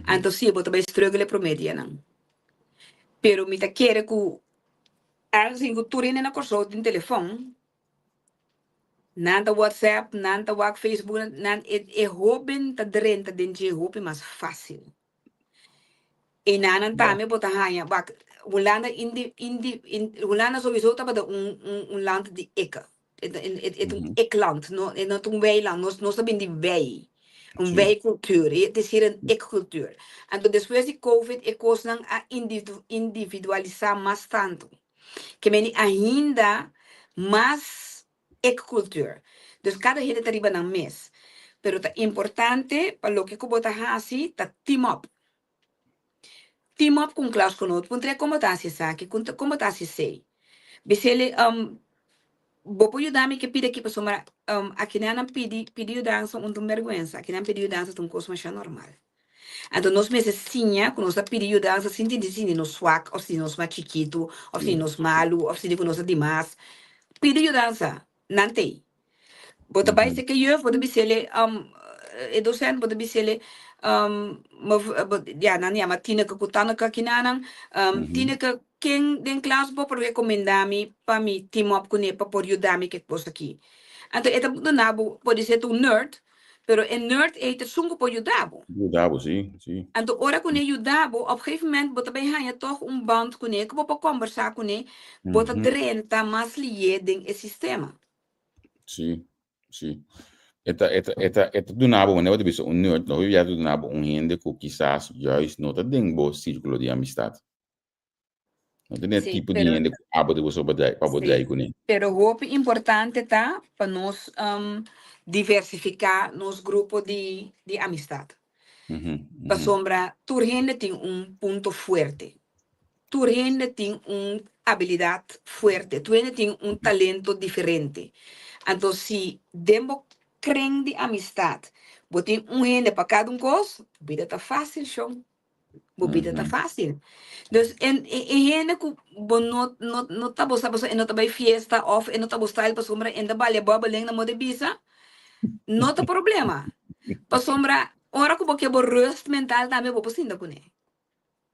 Então sim, você vai struggle para media não. Pero me tá querer que assim que tu na coisa do telefone, nada WhatsApp, nada Facebook, nada é hobby tá dentro dentro é hobby mais fácil. E nanan também botar hanya, Holanda Holanda sowieso tá para land de eka. Het ekland, no, het een weiland, nós também de wei. Een wij-cultuur, het is hier een ik-cultuur. En dus depois de COVID, é coisa a individualizar mais tanto. Que men ainda mais ik-cultuur. Dus cada gente tá riba na mes. Pero tá importante, para lo que eu botar assim, tá team up. Team up com classe conosco, contra como tá se sabe, como tá se sei. Bisele Bopo ayudarme que pide que pessoa aqui não pediu dança um vergonha, aqui não pediu dança um coisa mais normal. Então nós meses sim, quando nós pediu dança, sim de nos swag, ou se nos mais chiquito, ou se nos malu, ou se de nós demais, pediu dança, não tem. Bota vai ser que eu vou dizer docente pode dizer ja nan ja maar tine que kutana que kinanan tine que quem den classe bo por recomendar me para me team up com ele para por ajudar me que coisa aqui então é do nabo pode ser um nerd pero en nerd é te sungo por ajudar sim, sim. então ora com ele ajudar op een gegeven moment bota bem hanha toch band com ele que vou conversar com ele bota drenta mais lié den esse sistema sim, sim. Esta do nabo, mas não é de um nerd, não é do nabo gente que quizás já não está dentro do círculo de amistade. Não tem tipo de gente que aba de você para poder com ele. Pero o importante tá para nós diversificar nos grupos de amistade. Para sombra, tu gente tem ponto forte. Tu gente tem habilidade forte. Tu gente tem talento diferente. Então, se demo crem de amistade, botem gente para cada coisa, a vida tá fácil, show. A vida tá fácil. Então, gente que não tá gostando, não tá bem fiesta, off, não tá gostando, para sombra, ainda vale boba, nem na moda bisa, não tem problema. Para sombra, ora que você é rust mental, também vou precisar com ele.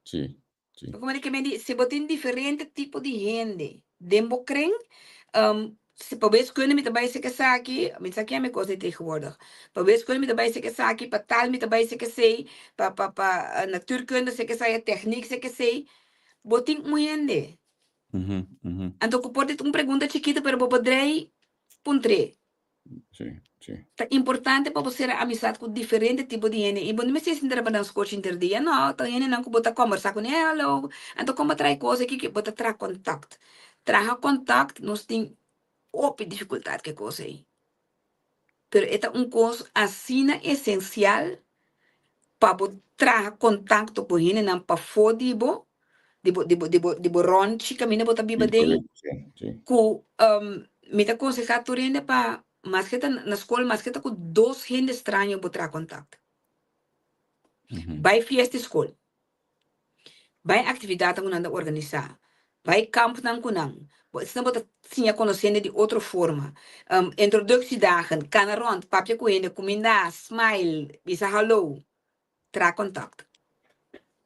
Sim, sim. Como é que me diz, se botem diferente tipo de gente, demo crem, se talvez quando me trabalha se que aqui, me aqui é minha coisa tegenwoordig. Talvez quando me trabalha se que aqui, para tal me trabalha se que sei, para natuurkunde se que sei, techniek se que sei, botin muende. Então que pode uma pergunta chiquita para poder puntre. Sim, sim. É importante para você amizade com diferente tipo de gente. E bom, não sei se trabalhar nos coach interdia, não, então gente não que botar conversar com ela, então como trai coisa aqui que botar tra contato. Traga contato, nós tem dificuldade que coisa aí. Pero esta coisa assim essencial para trazer contato com ele não para fodi de ron chica mina bota biba dei ku me ta aconsejar tu rende para mas que na escola mas que com dois gente estranho botar contato. Vai fiesta escola. Vai atividade que nós organizar. Vai campo não kunang. Se não botar tinha conhecendo de outra forma. Introductiedagen, kan er rond, papje koende, comenda, smile, bisa hallo. Tra contact.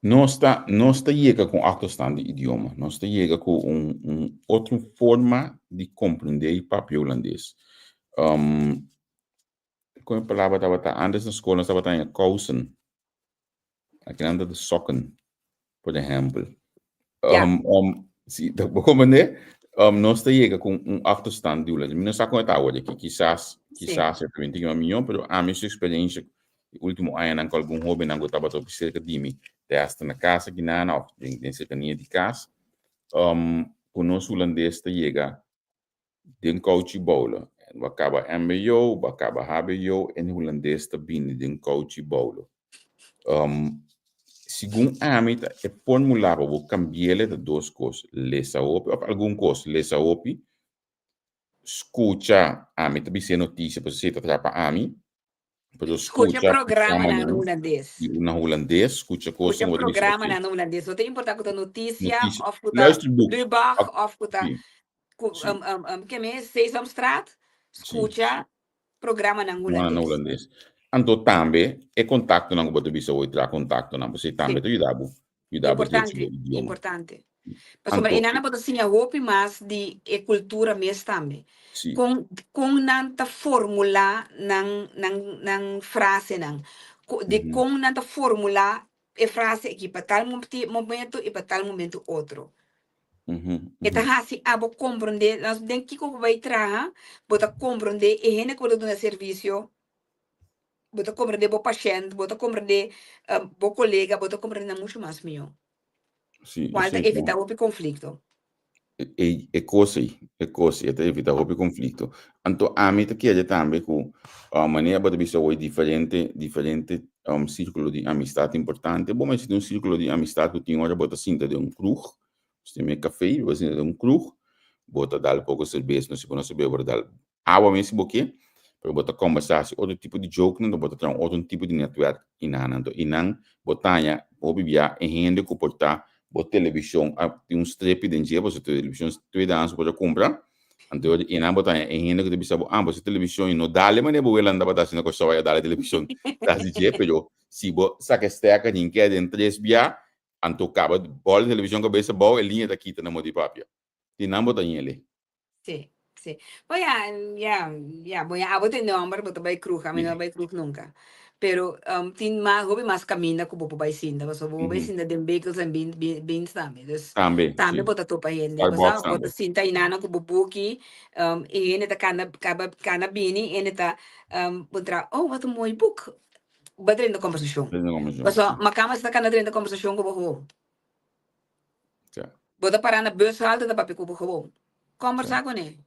não está chega com achterstand de idioma, não está chega com outra forma de compreender o papel holandês. Com a palavra estava antes na escola, estava em kousen, aqui anda de sokken, por exemplo. Sim, como né? Não está chega com achterstand de holandês. Não sabe como está hoje, que quizás é 21 milhões, mas a minha experiência, o último ano, com algum hobby, não estava a cerca de mim. Testa na casa que não, ou em cercania de casa. O nosso holandês chega de coach bola. We acaba MBO, we acaba HBO en holandês também de coach bola. Segundo a mim, é formulável vou cambiar de duas coisas. Lesa opi, ou algum coisa, lesa opi. Escuta a mim, também se notícia, para você tratar a mim. Escuta programa na holandês. Na holandês, escuta coisa. Escuta programa na holandês. Não tem importância com a notícia, ou luisterboek. Lubach, ou que é Sesamstraat. Escuta programa na holandês. Então, também, é contato não pode ser o outro contato não você também importante. Mas e não pode ser a roupa mas de cultura mesmo também. Com nanta fórmula nang frase nang de com nanta fórmula e frase que para tal momento e para tal momento outro. Então, assim, abo compreender, nós tem que vai trabalhar, bota compreender e gente que do serviço, bota compreender o paciente, bota compreender o colega, bota compreender muito mais meu. Quanto evitar o conflito. É coisa, até evitar o conflito. Então, a mim que também com a maneira de ser diferente círculo de amistade importante. Bom, mas um círculo de amistade que tem hora bota cinta de cruz, você tem café, você tem cruz, bota dar pouco cerveja, não se pode saber, bota dar água mesmo boque, para botar conversar, outro tipo de joke, não bota ter outro tipo de network innan, botar o bibia em rende comportar a televisão tem strip de dia você televisão 2 anos pode comprar então e não botar em rende que deve saber você televisão e não dá-lhe mas não anda botar se não costa vai dar televisão tá de dia pero se bo saca esteca nem quer em 3 bia então acaba bola televisão cabeça boa e linha daqui tá na mão de papel e não botar ele sim voy a botar nombre botar vai cruz a mim não vai cruz nunca. Pero tin mais hobby mais caminha que bobo vai sinda, mas bobo vai sinda de bagels and beans também. Também bota topa gente. Mas bota sinta inana que bobo aqui e ele tá cana bini, ele tá botar what a mooi book. Bota dentro da conversação. Mas macama está cana dentro da conversação com bobo. Bota parar na bus alta da papi com bobo. Conversar com ele.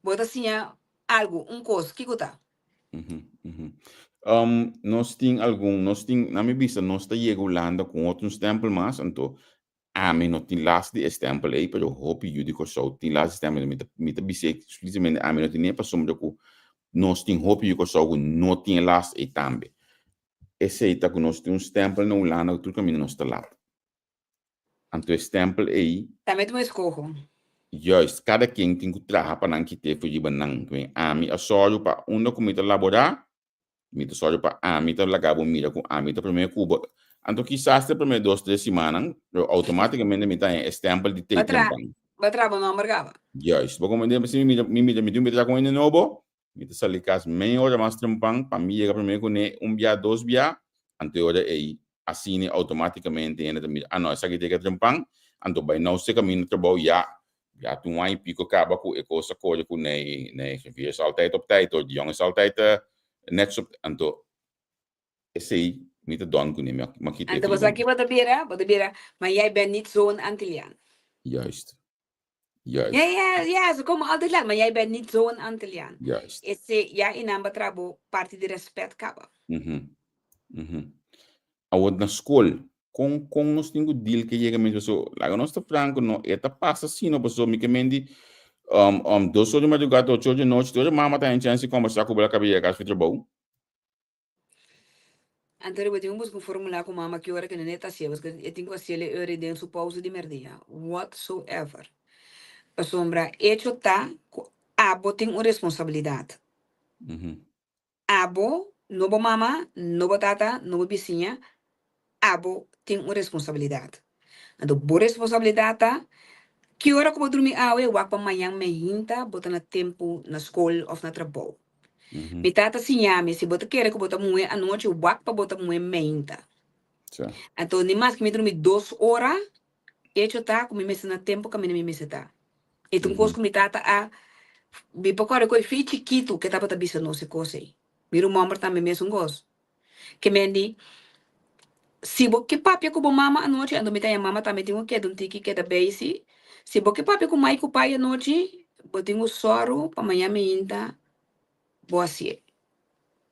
Bota assim algo, coisa que gota. Nós tem na minha vista, nós está chegando com outros templos mais, então, a mim não tem last de templo aí, mas eu hope que eu só tem last templo, me tá bisei, simplesmente a mim não tem nem para sombra que nós tem hope que eu só não tem last e também. Esse aí tá que nós tem templo no lado, tudo caminho nós está lá. Então, esse templo aí. Também tu escolho. Juist, cada quem tem que trabalhar para não que ter fugi banang, a mim a só para onde comida laborar. Mita só para mita lagabo mira com mita primeiro cuba. Então quizás te primeiro 2-3 semanas, automaticamente mita é stempel de tempo. Batraba não marcava. Yes, vou comandar assim mita com ele novo, mita salicas meia hora mais trampang, para mim chega primeiro com dia 2 dia, anterior aí assim automaticamente ainda mira. Não, essa aqui tem trampang, então vai não se caminho trabalho já tu aí pico acaba com coisa com né via saltai top title, de jonge saltai net zo anto esse mita don kuni makita anto basta aqui bota bira mas jij bent niet zo'n Antilliaan juist so como Antilliaan mas jij bent niet zo'n Antilliaan juist esse ja inamba trabo parte de respeito acaba awad na school com nós tingo deal que chega mesmo so lá nós tá franco no eta passa assim no pessoa me que mendi 2 horas de madrugada 8 horas de noite toda mama tá em chance de conversar com ela cabia casa de trabalho. Anterior eu tinha um formulário com mama que hora que não está assim, porque eu tenho que fazer ele dentro do pausa de merdia, whatsoever. A sombra, hecho tá, abo tem uma responsabilidade. Abo, não bo mama, não bo tata, não bo vizinha, abo tem uma responsabilidade. Então, boa responsabilidade tá, que hora que eu vou dormir awe, wak pa manhã me hinta, bota na tempo na escola ou na trabalho. Me tata sinhame, se bota querer que bota moe à noite, wak pa bota moe me hinta. Então, nem mais que me dormir 2 horas, eu tá, como me na tempo que me mesa tá. Então, coisa que me tata a, me procura coi fi chiquito, que tá para bisa não se coisa. Miro mamar também mesmo gosto. Que me di, se bo que papi com mama à noite, ando me tá mama também tem um que é um tiki que é da base. Se bo que papi com mai com pai à noite, bo tenho soro para amanhã me inta, boa se.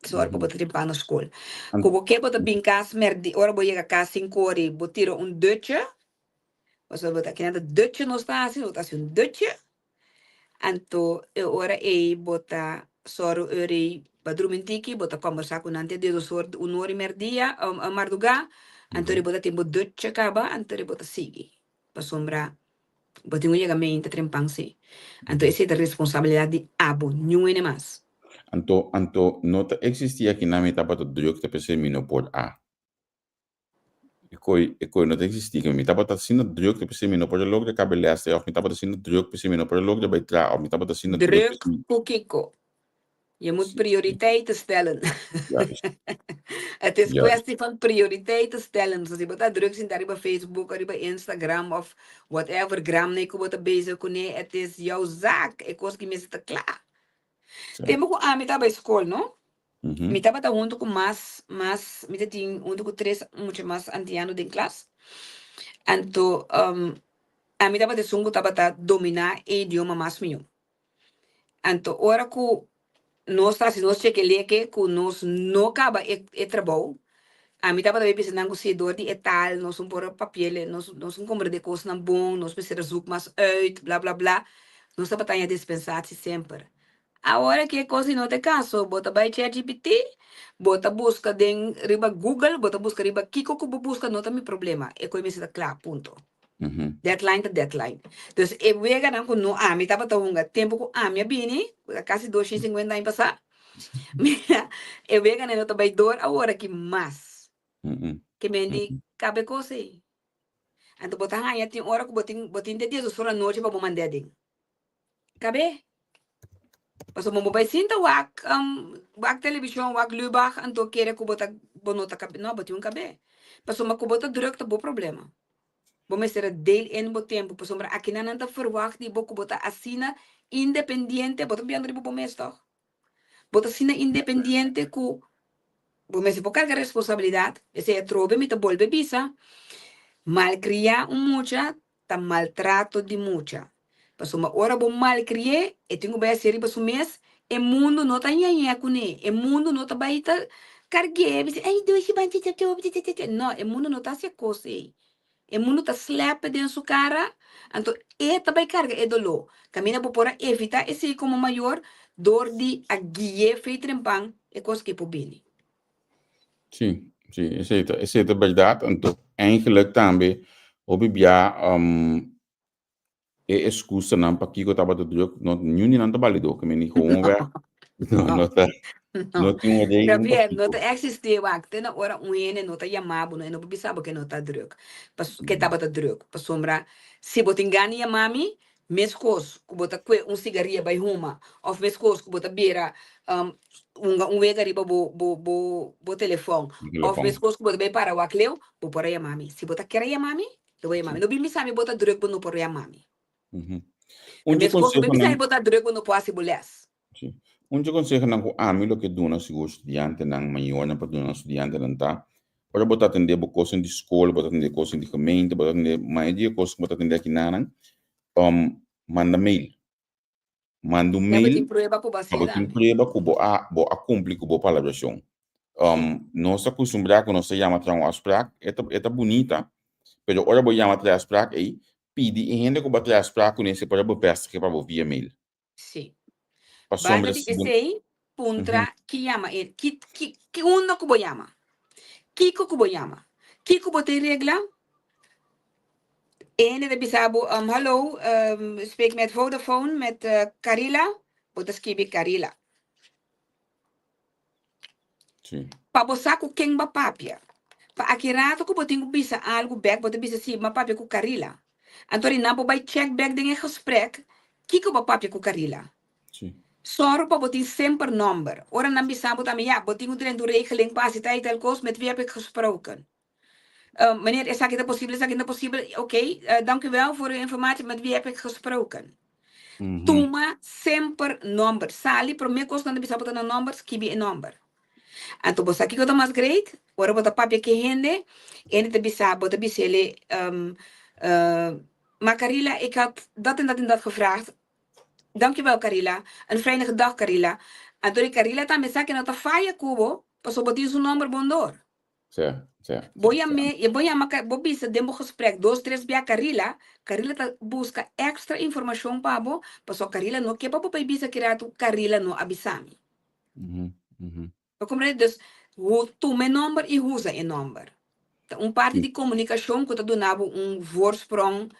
Soro para botar tempo na escola. Como que bota brincar, merdi, ora bo chega cá 5 horas, bo tiro um dutje. Você bota aqui nada dutje não está assim, bota assim um dutje. Anto ora bota soro uri badrumintiki, bota conversar com nante de sor un ori merdia, a marduga, anto bota tempo dutje acaba, anto bota sigi. Pa sombra, bota um chegamento trempangsi. Anto essa é a responsabilidade de abo, não é mais. Anto nota existia aqui na minha tapa do druk te pese mino por a. Ekoi nota existia que minha tapa tá sino druk te pese mino por log de cabeleste, of minha tapa tá sino druk pese mino por log de baitra, of minha tapa tá sino druk kukiko. Je moet prioriteiten stellen. Het is kwestie van prioriteiten stellen. Dus je moet dat druk zien daar op Facebook of op Instagram of whatever. Gram nee, je moet bezig kunnen. Het is jouw zaak. Ik was die mensen te klaar. Tempo ko ami tá bij school, no? Mi tava tá junto com mais, mi tem junto com 3 muito mais antiano de classe. Então, a mi tava de sungo tava tá dominar o idioma mais meu. Então, ora que nós tá se nós cheque que nós não acaba e trabalho. A mi tava também pensando com se dor de etal, nós um por papel, nós um comprar de coisas não bom, nós precisamos zoek mais uit, blá blá blá. Nós tava tá dispensar sempre. A hora que a coisa não te caso, bota by ChatGPT, bota busca den riba Google, bota busca riba Kiko que busca não tem problema. É coisa está claro, ponto. Deadline to deadline. Dus eu vega não com no ami tava taunga tempo com ami bini, quase 250 anos passar. Eu vega não tá by dor a hora que mais. Que mendi cabe coisa. Então bota aí tem hora que botin de dia só na noite para mandar den. Cabe? Paso mo mobile sinta wak televisão wak lubach anto kere ko bota bonota kabe no boti un kabe. Paso ma ko bota druk ta bo problema. Bo me será deel en bo tempo paso mara aqui na nanta verwacht di bo ko bota asina independiente bota biandri bo mesto. Bota asina independiente ku bo me se po carga responsabilidade. Ese trobe mi ta volve bisa. Malcria mucha ta maltrato di mucha. Paso uma hora bom mal crié, e tenho bem ser para mês, e mundo não tá nhanhé com né, e mundo não tá baita cargue, ai dois banti não, e mundo não tá se coce, e mundo tá slap dentro sua cara, então e tá bem carga e dolor, camina por fora evitar esse como maior dor de a guia feito em pão e coisa que por bem. Sim, essa é a verdade, então eigenlijk também o bibia e excusa não para que eu tava do druk não nenhum não tá válido que me ni como vai não tá não tem uma ideia não tá existir wakte na hora ene não tá chamado não bisaba que não tá druk que tava tá druk para sombra se botin gani a mami mescos que bota cigarrilha by huma of mescos que bota beira vega riba bo telefone of mescos que bota bem para wakleu bo por aí a mami se bota quer a mami do aí mami no bim sabe bota druk bo no por aí a mami Onde consegue não botar droga no possible. Onde consegue não ami lo que dona se o estudante não maior não para dona estudante não tá para botar atender coisa de escola botar atender coisa de gemeente botar atender mais dia coisa botar atender aqui não manda mail manda mail botar prova cubo a cumprir cubo palabração nós acostumbramos quando se chama tão asprak é bonita pero ora vou chamar atrás asprak aí pedi e gente que bater as placas nesse para o peça que para o via mail. Sim. Vai de esse puntra que chama que uno que chama. Kiko que chama. Kiko bote regla. Ene de bisabo hallo spreek met Vodafone met Carilla. Bota skribi Carilla. Sim. Para bosaco quem ba papia. Pa aqui rato que botinho bisa algo back, botinho bisa sim, mas papi com Carila. Antori na bo bij check back dingen gesprek, kiko ba papi com Carila. Sim. Zorg pa botinho sempre number. Ora na bisa botinho ja, botinho erin de regeling pas het tijd koos met wie heb ik gesproken. Meneer, is het possible? Is het possible? Oké, dank u wel voor uw informatie. Met wie heb ik gesproken? Toma sempre number. Sali, pro me kost na bisa botinho number, kibi een number. En toen was ik ook maar great. Ora bota papi que hende, en te bisa bota bisele maar Carila, ik had dat en dat gevraagd. Dankjewel Carila. Een fijne dag Carila. En door Carila también sa que no te falla cubo, pas op die zo'n nummer bondor. Certo. Voy a macar, Bobby se demo gesprek 2-3 via Carila. Carila ta busca extra informação pabo, pas op Carila no que papo pai bisa kiratu Carila no abisami. Compreende? Dus hoe tu mijn nummer e usa een nummer. Parte de comunicação que tá donando voorsprong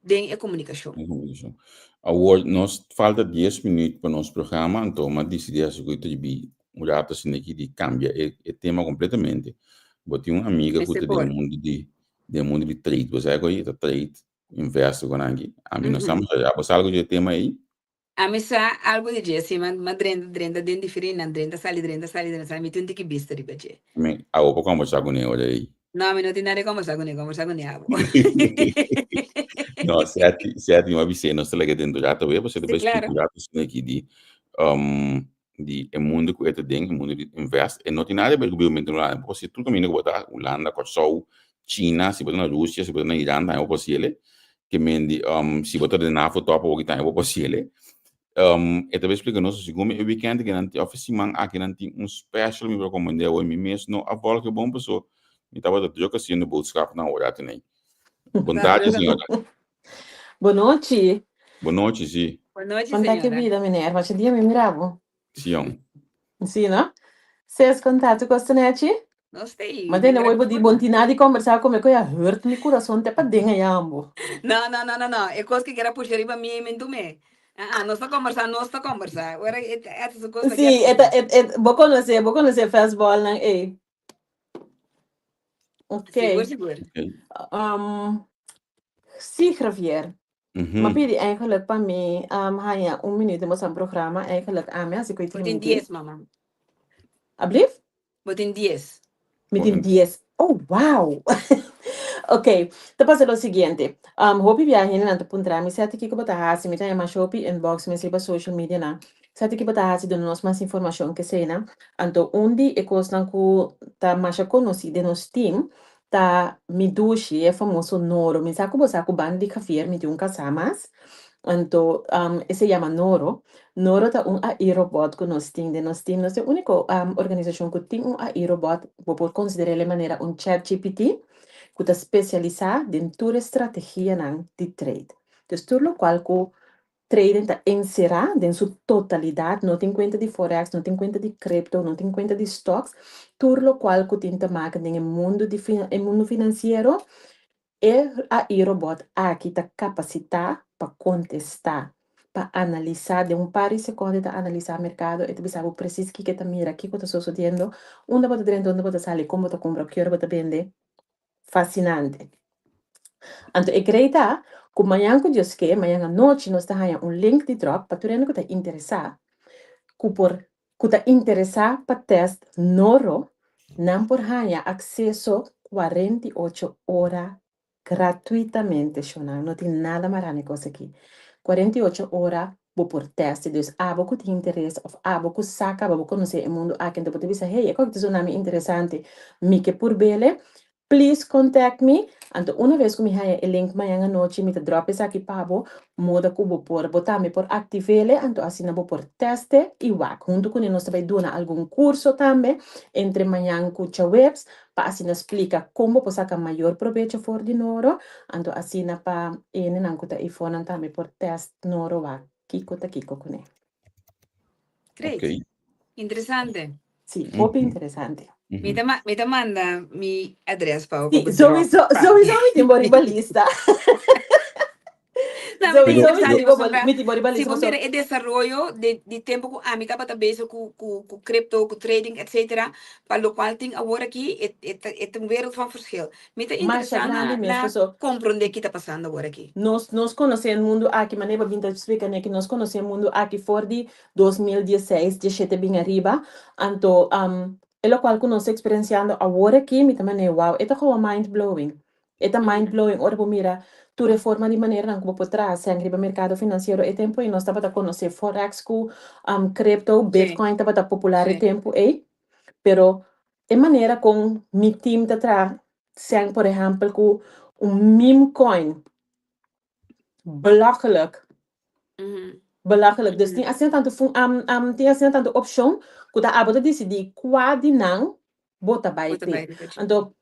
ding e comunicação. Agora, nós falta 10 minutos para nosso programa, então, mas decidi que tu devia mudar para aqui de cambiar o tema completamente. Eu tenho uma amiga que está no mundo de trade, você é que trade, investe com aqui. A mim nós estamos já, você algo de tema aí? A mim sa algo de dia, sim, mas drenda den diferente, drenda sali, me tem que vista de beje. Me, a opa conversar com ele aí. Não, me não tem nada conversar com ele. No, certo, uma vez nós estamos dentro já também, você deve explicar isso aqui de mundo que é dentro, mundo de invest, e não tem nada a ver com o governo lá, porque tudo caminho que botar Holanda, Kosovo, China, se botar na Rússia, se botar na Irã, tá é possível, que mendi se botar de NAFO top ou que tá é possível. E também explica nós se como o weekend que não tem oficina aqui não tem special me recomendar o mesmo a volta que bom pessoa, me tava de jogo assim no boodschap na hora também. Boa tarde, senhora. Boa noite. Boa noite, sim. Boa noite, senhora. Quanto é que vida, menina? Mas dia me mirava. Sim. Sim, não? Vocês contato com a Stanete? Não sei. Mas ainda vou de bontinade conversar comigo, eu hurt meu coração até para denga jambo. Não. É coisa que era puxar para mim e me entumei. Nós está conversar. Agora essa coisa. Sim, vou conhecer fastball, não é? Ok. Seguro. Sim, Javier. Maar pedi eigenlijk para mim, hanya minuut mas een programma eigenlijk aan mij als ik weet niet. Met 10, mama. Alsjeblieft? Met 10. Met 10. Oh, wow. Ok, te pasa lo siguiente. Hopi viaje na puntra mi sete que bota hasi, mi tá shopi inbox mi siba social media na. Sete que bota hasi dando nos mais informação que sei na. Anto undi e costan ku ta masha conoci de nos team. Ta Midushi é famoso Noro. Me saco banda de café, me tem casamas. Então, se chama Noro. Noro tá aerobot que nós temos. Nós temos a única organização que tem aerobot, por considerar de maneira ChatGPT, que está especializada em toda a estratégia de trade. Então, tudo o qual que trading está encerrado em sua totalidade, não tem conta de forex, não tem conta de cripto, não tem conta de stocks, tudo o qual que tem que marcar no mundo financeiro, é a aerobot aqui está capacitada para contestar, para analisar, de par de segundos para analisar o mercado, e tu sabe preciso que está mira, que está sucedendo, onde pode dentro, onde pode sair, como pode comprar, que hora pode vender, fascinante. Então, eu creio que amanhã que Deus quer, amanhã à noite, nós temos link de drop para tu que está interessado. Que está interessado para teste Noro, não por ganhar acesso 48 horas gratuitamente, não tem nada mais negócio aqui. 48 horas por teste, dus abo que tem interesse, ou abo que saca, abo que conhecer o mundo, aqui então pode dizer, hey, eu que nome interessante, me que por bele, please contact me. Então, uma vez que me haya o link amanhã à noite, me drop essa aqui para moda que vou por botar me por activele, então assim não vou por teste e wak. Junto com nós vai dar algum curso também entre amanhã com o webs, para assim explica como você sacar maior proveito for de Noro, então assim na para ele não conta iPhone também por teste Noro wak. Kiko com ele. Great. Interessante. Sim, muito interessante. Me te manda mi adres para sowieso me tem boribalista. Não, So, me Pero, so interessante, hindi yo, ko sombra. miti Se boribalismo. você So, mira o desarrollo de tempo com a amiga para base com crypto, com trading, etc. Para o qual tem agora aqui é um wereld van verschil. Me tá Masha interessante grande mesmo. na So, compreender o que está passando agora aqui. nós conhecemos o mundo aqui, maneira vinda explicar né, que nós conhecemos o mundo aqui fora de 2016, 17 bem arriba. Então, é qual que nós experienciando agora aqui, me também wow, é como mind blowing. É mind blowing. Ora, mira, tu reforma de maneira como por trás, se agriba mercado financeiro, é tempo e nós estava a conhecer forex, crypto, bitcoin, estava a popular é Sim. tempo, pero é maneira com mi team te tra, sem, por exemplo, com meme coin. Belachelijk. Belachelijk. Dus tem assim tanto tem assim tanto opção que a abota decidi qual de não bota Bota baite. bij de Então,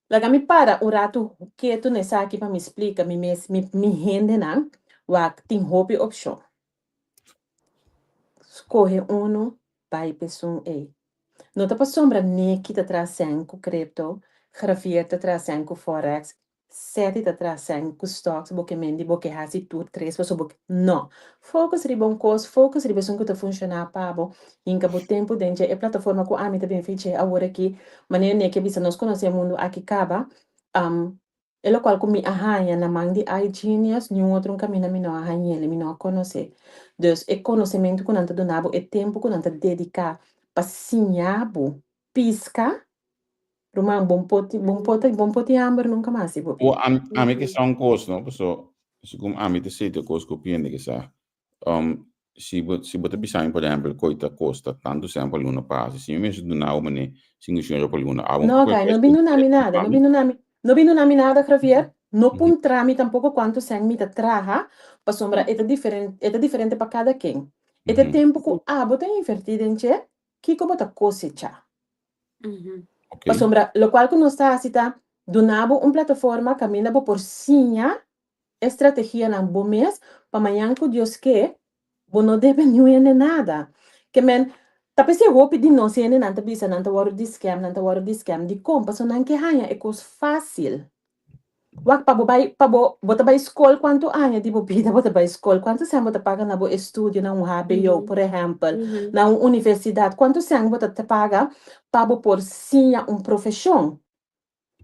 laga me para um rato que tu nessa aqui para me explica me rende não, wa tem hobby opção. Escolhe um vai pessoa aí. Não tá para sombra nem que tá trazendo com cripto, grafier tá trazendo com forex, sete tá trazendo com stocks, porque mendi, porque hasi tu três, você porque não. Focus riba um coisa, focus riba som que tá funcionar para bo. Inca bo tempo dentro é plataforma com a mim também feche agora aqui, maneira né que bisa nós conhecemos mundo aqui caba, elo qual comi arranha na mão de iGenius, nenhum outro caminho me não arranha, ele me não conhece. Dus é conhecimento que não tá donado, é tempo que não tá dedicar passinhabo, pisca, rumang bom poti amber nunca mais se o bobi. a mí que está un costo, ¿no? Pues, so, como a mí te sei te costo piende que sa, se você pensar por exemplo, coita costa tanto sempre luna passa, se mesmo do não mane, singo senhor por luna, a No, guy, no binu nami nada, no binu nami nada, Javier. No puntrami tampoco quanto sen mi te traja, pa sombra, é diferente para cada quem. É tempo que bota invertido em che, que bota cosecha. Pa sombra, lo qual que não está assim, tá? Donabo plataforma, camina por sinha, estratégia na bom mês, pa manhã que Deus que, bo não deve nenhum nada. Que men, tapi se hopi di no se nanta bisa nanta waru di scam di kompa so nanke hanya é coisa fácil. Wak pabo bota ba escola quanto anya di bo bida bota ba escola quanto se bota paga na bo estudio na HBO por exemplo na universidade quanto se bota te paga pabo por sinha profissão.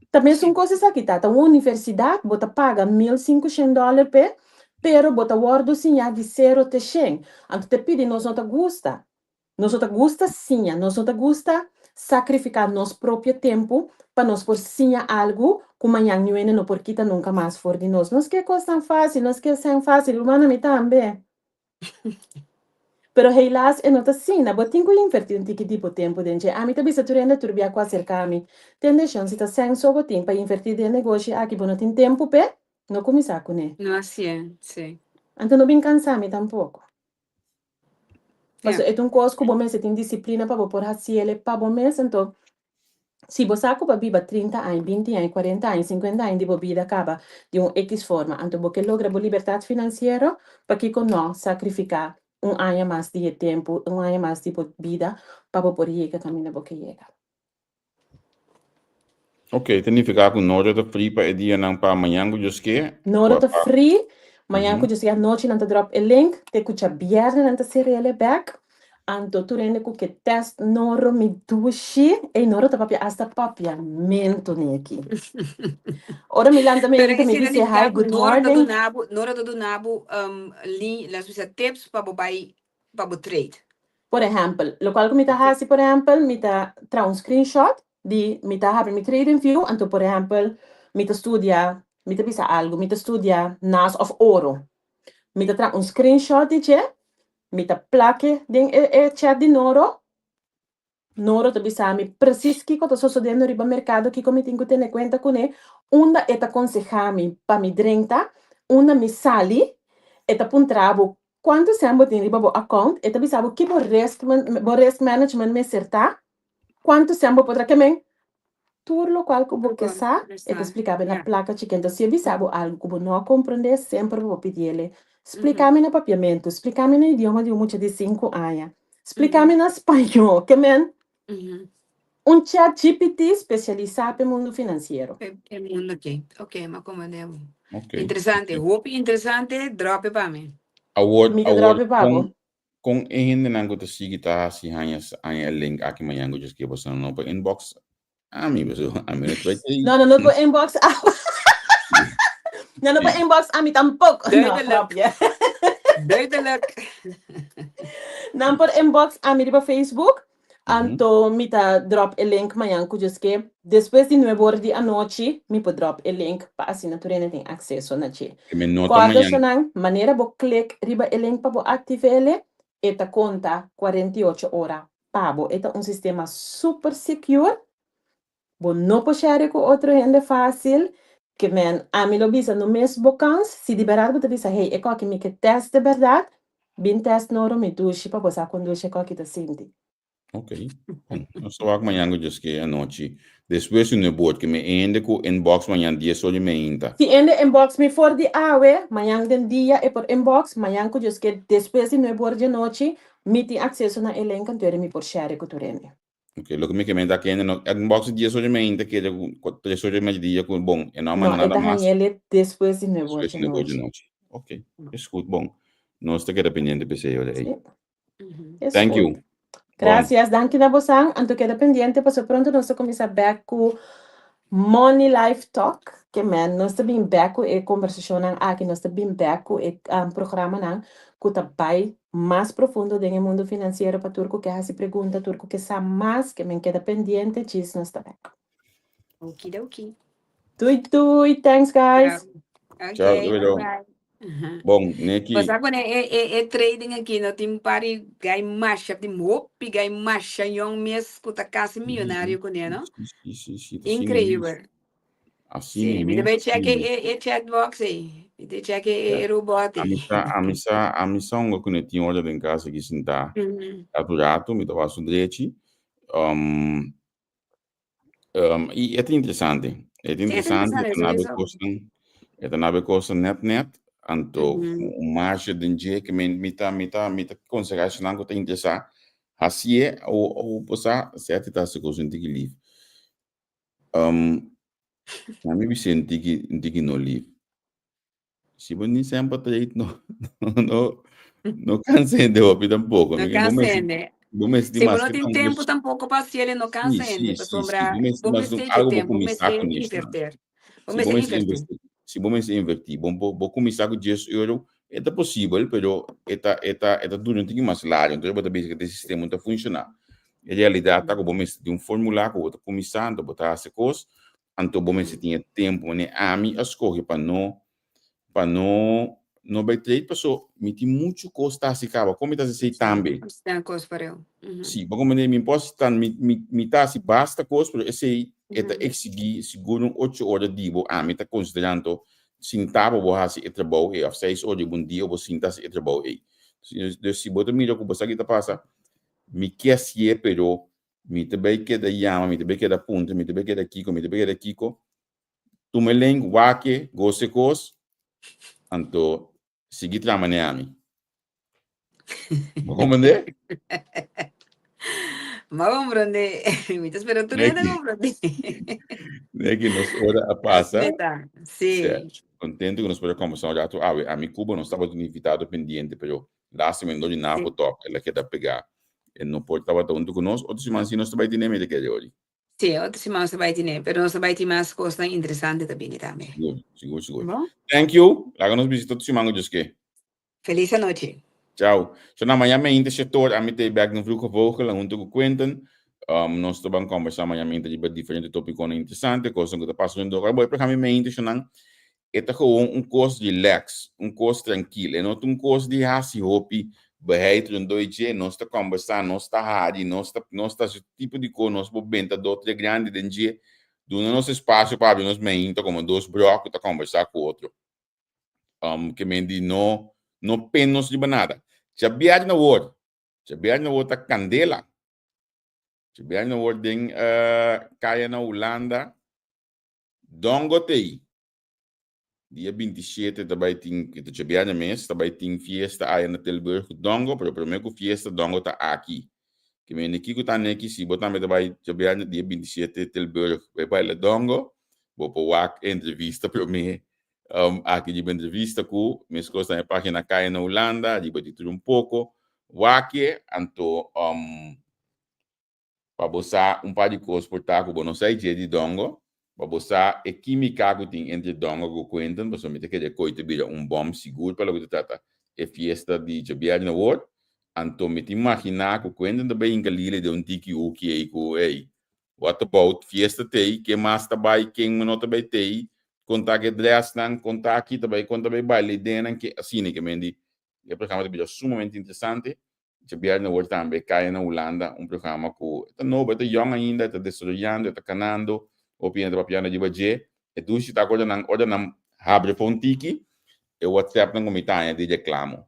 Também são coisas aqui tá uma universidade bota paga $1,500 pero bota wardo sinha de 0 te 100. Anto te pidi nós não te gusta. Nós gusta sim, nós gusta sacrificar nosso próprio tempo para nós por sim algo que amanhã não por quita nunca mais for de nós. Nós que coisa tão fácil, nós que é fácil, humana também. Pero heilas é nota sim, na botin que invertir um tipo de tempo dentro. A mim também se tu rende turbia quase cerca a mim. Tem chance de sem só botin para invertir de negócio aqui, bom, não tem tempo pe, não começar com ele. Não assim, sim. Então não bem cansar me tampouco. Mas Yeah. é coisa que bom mês tem disciplina para por assim ele para bom mês então se você para viver 30 anos, 20 anos, 40 anos, 50 anos de vida acaba de X forma, então você logra a liberdade financeira para que não sacrificar ano mais de tempo, ano mais de vida para poder chegar também na boca chega. Ok, significa que não é free para dia não para amanhã que eu quer. Não é free, amanhã que eu sei a noite não te drop o link, te escuta viernes não te seriale back. Anto tu rende que test noro mi dushi e noro ta papia hasta papiamento ne aqui. Ora me lanta me dice hi good morning. Nora do nabo las tips para bobai para trade. Por exemplo, lo qual que me tá hasi por exemplo, me tá tra screenshot di me tá have mi trading view, anto por exemplo, me tá studia, me tá bisa algo, me tá studia nas of oro. Me tá tra screenshot di che me tá plaque den chat di noro. Noro to bisami precis que está sucedendo riba mercado que como tenho que ter conta com ele, onda é aconsejami para mi drenta, onda mi sali, é puntrabo quanto sempre tem riba bo account, é bisabo que bo risk management me certa, quanto sempre potrà que men turlo qual que bo que sa, é explicava na placa chique, então se bisabo algo que bo não compreender sempre vou pedir-lhe, explica-me no papiamento, explica-me no idioma de muito de 5 anos, explica-me no espanhol, que men un chat GPT especializado en mundo financiero. El mundo aqui. Ok, mas como devo. Ok. Interessante. Hoop interessante. Drop para mim. Award Mika drop award babo. kung ihin na nango to sige ta si hanyas anya link aki mayango just give us no pa inbox. Ami baso ami na try. No po inbox. No po inbox. Ami tampoco. No, Duidelijk. grapje. Duidelijk. No por inbox. Ami di pa Facebook. Anto mita drop el link mayango just que después de 9 horas de anoche mi po drop el link pa assinatura na ting acceso na chi. Que me nota Quando mañana. sonang manera bo click riba el link pa bo activele eta conta 48 horas pabo. Eta un sistema super secure. Bo no po share com outro gente fácil. Que men a mim lo bisa no mês bocans. Se liberar bo te bisa hey, eu que me que teste de verdade. Bin test no ro me dushi pa bosa quando eu que tá senti. Ok. Bom, eu só vou amanhã just que a noite. Depois no board que me ende com inbox manhã 10 horas me inta. Se ende inbox me for de awe, manhã den dia e por inbox, manhã ko just que depois de 9 horas de noite, me tem acesso na elenco então me por share com tu rende. Ok, lo que me comenta que no inbox 10 horas me inta que 3 horas me dia com bom, e não No, nada eta mais. hanele depois de 9 horas Depois de de noite. noite. Ok, escuto bom. Nós te queda pendiente para você olha aí. Thank you. Gracias, danke na bosan. Anto queda pendiente, paso pronto nós começar back com Money Life Talk, que man, nós também back com a conversação aqui, nós também back com o programa não, que tá bem mais profundo do mundo financeiro para turco que hace pergunta, turco que sabe mais, que me queda pendiente, diz nós tá back. Okidoki. Tui, thanks guys. Tchau, Ok, bye. Bom, neki. Mas agora é trading aqui, não tem pari gai marcha, tem hopi gai marcha young mês que tá quase milionário com ele, não? Incrível. Assim Sim, me mesmo. deve check e chatbox aí, me deve check e robot aí. A missão que eu tinha olhado em casa que sentar aturato, me dava sudrete. E é interessante. É interessante, é na coisa net, anto marcha de dia que me tá consideração que tá interessante. Assim é o passar certo tá se coisa de livre. Na minha visão de no livre. Se você nem sempre trade no cansa de hobby tampoco. Não cansa ainda. Se você não tem tempo tampouco para se ele não cansa ainda. Para sombrar, vamos ter tempo, vamos ter inverter. Se vamos investir, vamos começar com 10 euros, é possível, mas é durante mais largo. Então, você vê que esse sistema não funciona. Em realidade, tá, vamos ter formulário que você começando, botar as coisas, então vamos ter tempo, né? A mim escolhe para não vai trade, pessoal, me tem muito custa se acaba, como está se também. Tem coisa para eu. Sim, como me imposto tá me tá se basta coisa, pero esse é exigir seguro 8 horas de bo, me tá considerando centavo bo hasi e trabalho e 6 horas de bom dia bo sintas e trabalho e. Se botar mira como você está passa, me quer se pero me também que da yama, me também que da punta, me também que da kiko, me também que da kiko. Tu me leng wake gosse cos anto seguir trabalhando. Vamos entender? Mas vamos aprender. Me está esperando tu ainda vamos aprender. É que nos hora passa. Sim. Contente que nos podemos conversar já tu a mi Cuba não estava invitado pendiente, pero lá se me não de nada por top, ela quer pegar. E não pode estar junto conosco, outro semana se nós vai ter nem de que hoje. Sim, outra semana você vai ter, mas nós vai ter mais coisas interessantes também. Seguro. Thank you. Lá nos visita outra semana just que. Feliz noite. Tchau. So na manhã me inte setor a mite back no vroege vogel en junto Quentin. Nós vamos conversar amanhã sobre diferentes tópicos interessantes, coisas que está passando agora. Boy, para mim me inte senang esta gewoon curso de relax, curso tranquilo, não um curso de hasi hopi, beheito um doide, nós está conversando, nós está hard, nós está esse tipo de coisa, nós vamos bem, tá do outro grande de dia, do nosso espaço para nós me inte como dois blocos, tá conversar com outro. Que me diz não penos de nada. Se viaja na word tá candela. Se viaja na word ding caia na Holanda, dongo tei. Dia 27 também tem que se viaja mês, também tem fiesta aí na Tilburg dongo, pero primeiro fiesta dongo tá aqui. que me ne kiko tan neki si botan met bij Jabiana dia 27 Tilburg bij Ledongo, bopo wak entrevista pro me. Aqui de entrevista com minhas coisas na página cá na Holanda, de bater um pouco, wake anto para botar par de coisas por taco, bom não sei de dongo, para botar e química que tem entre dongo que contam, para somente que de coito bira bom seguro para o que trata é fiesta de Jabiana World, anto me te imaginar que contam também em Galileu de tiki o que é que ei, what about fiesta tei, que mais também quem não também tei contar que dress nan contar aqui também baile dentro que assim que mendi é programa de vídeo sumamente interessante que vier na volta também cai na Holanda programa que tá novo tá young ainda tá desarrollando tá canando opinião para piano de baje e tu se tá agora nan abre fontiki e WhatsApp nan comitanha de reclamo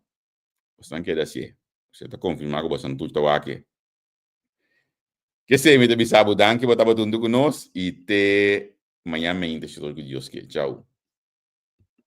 você quer assim você tá confirmado que você não tudo tá aqui que sei me te bisabo danke botava tudo conosco e te amanhã me interessa que Deus quer. Tchau.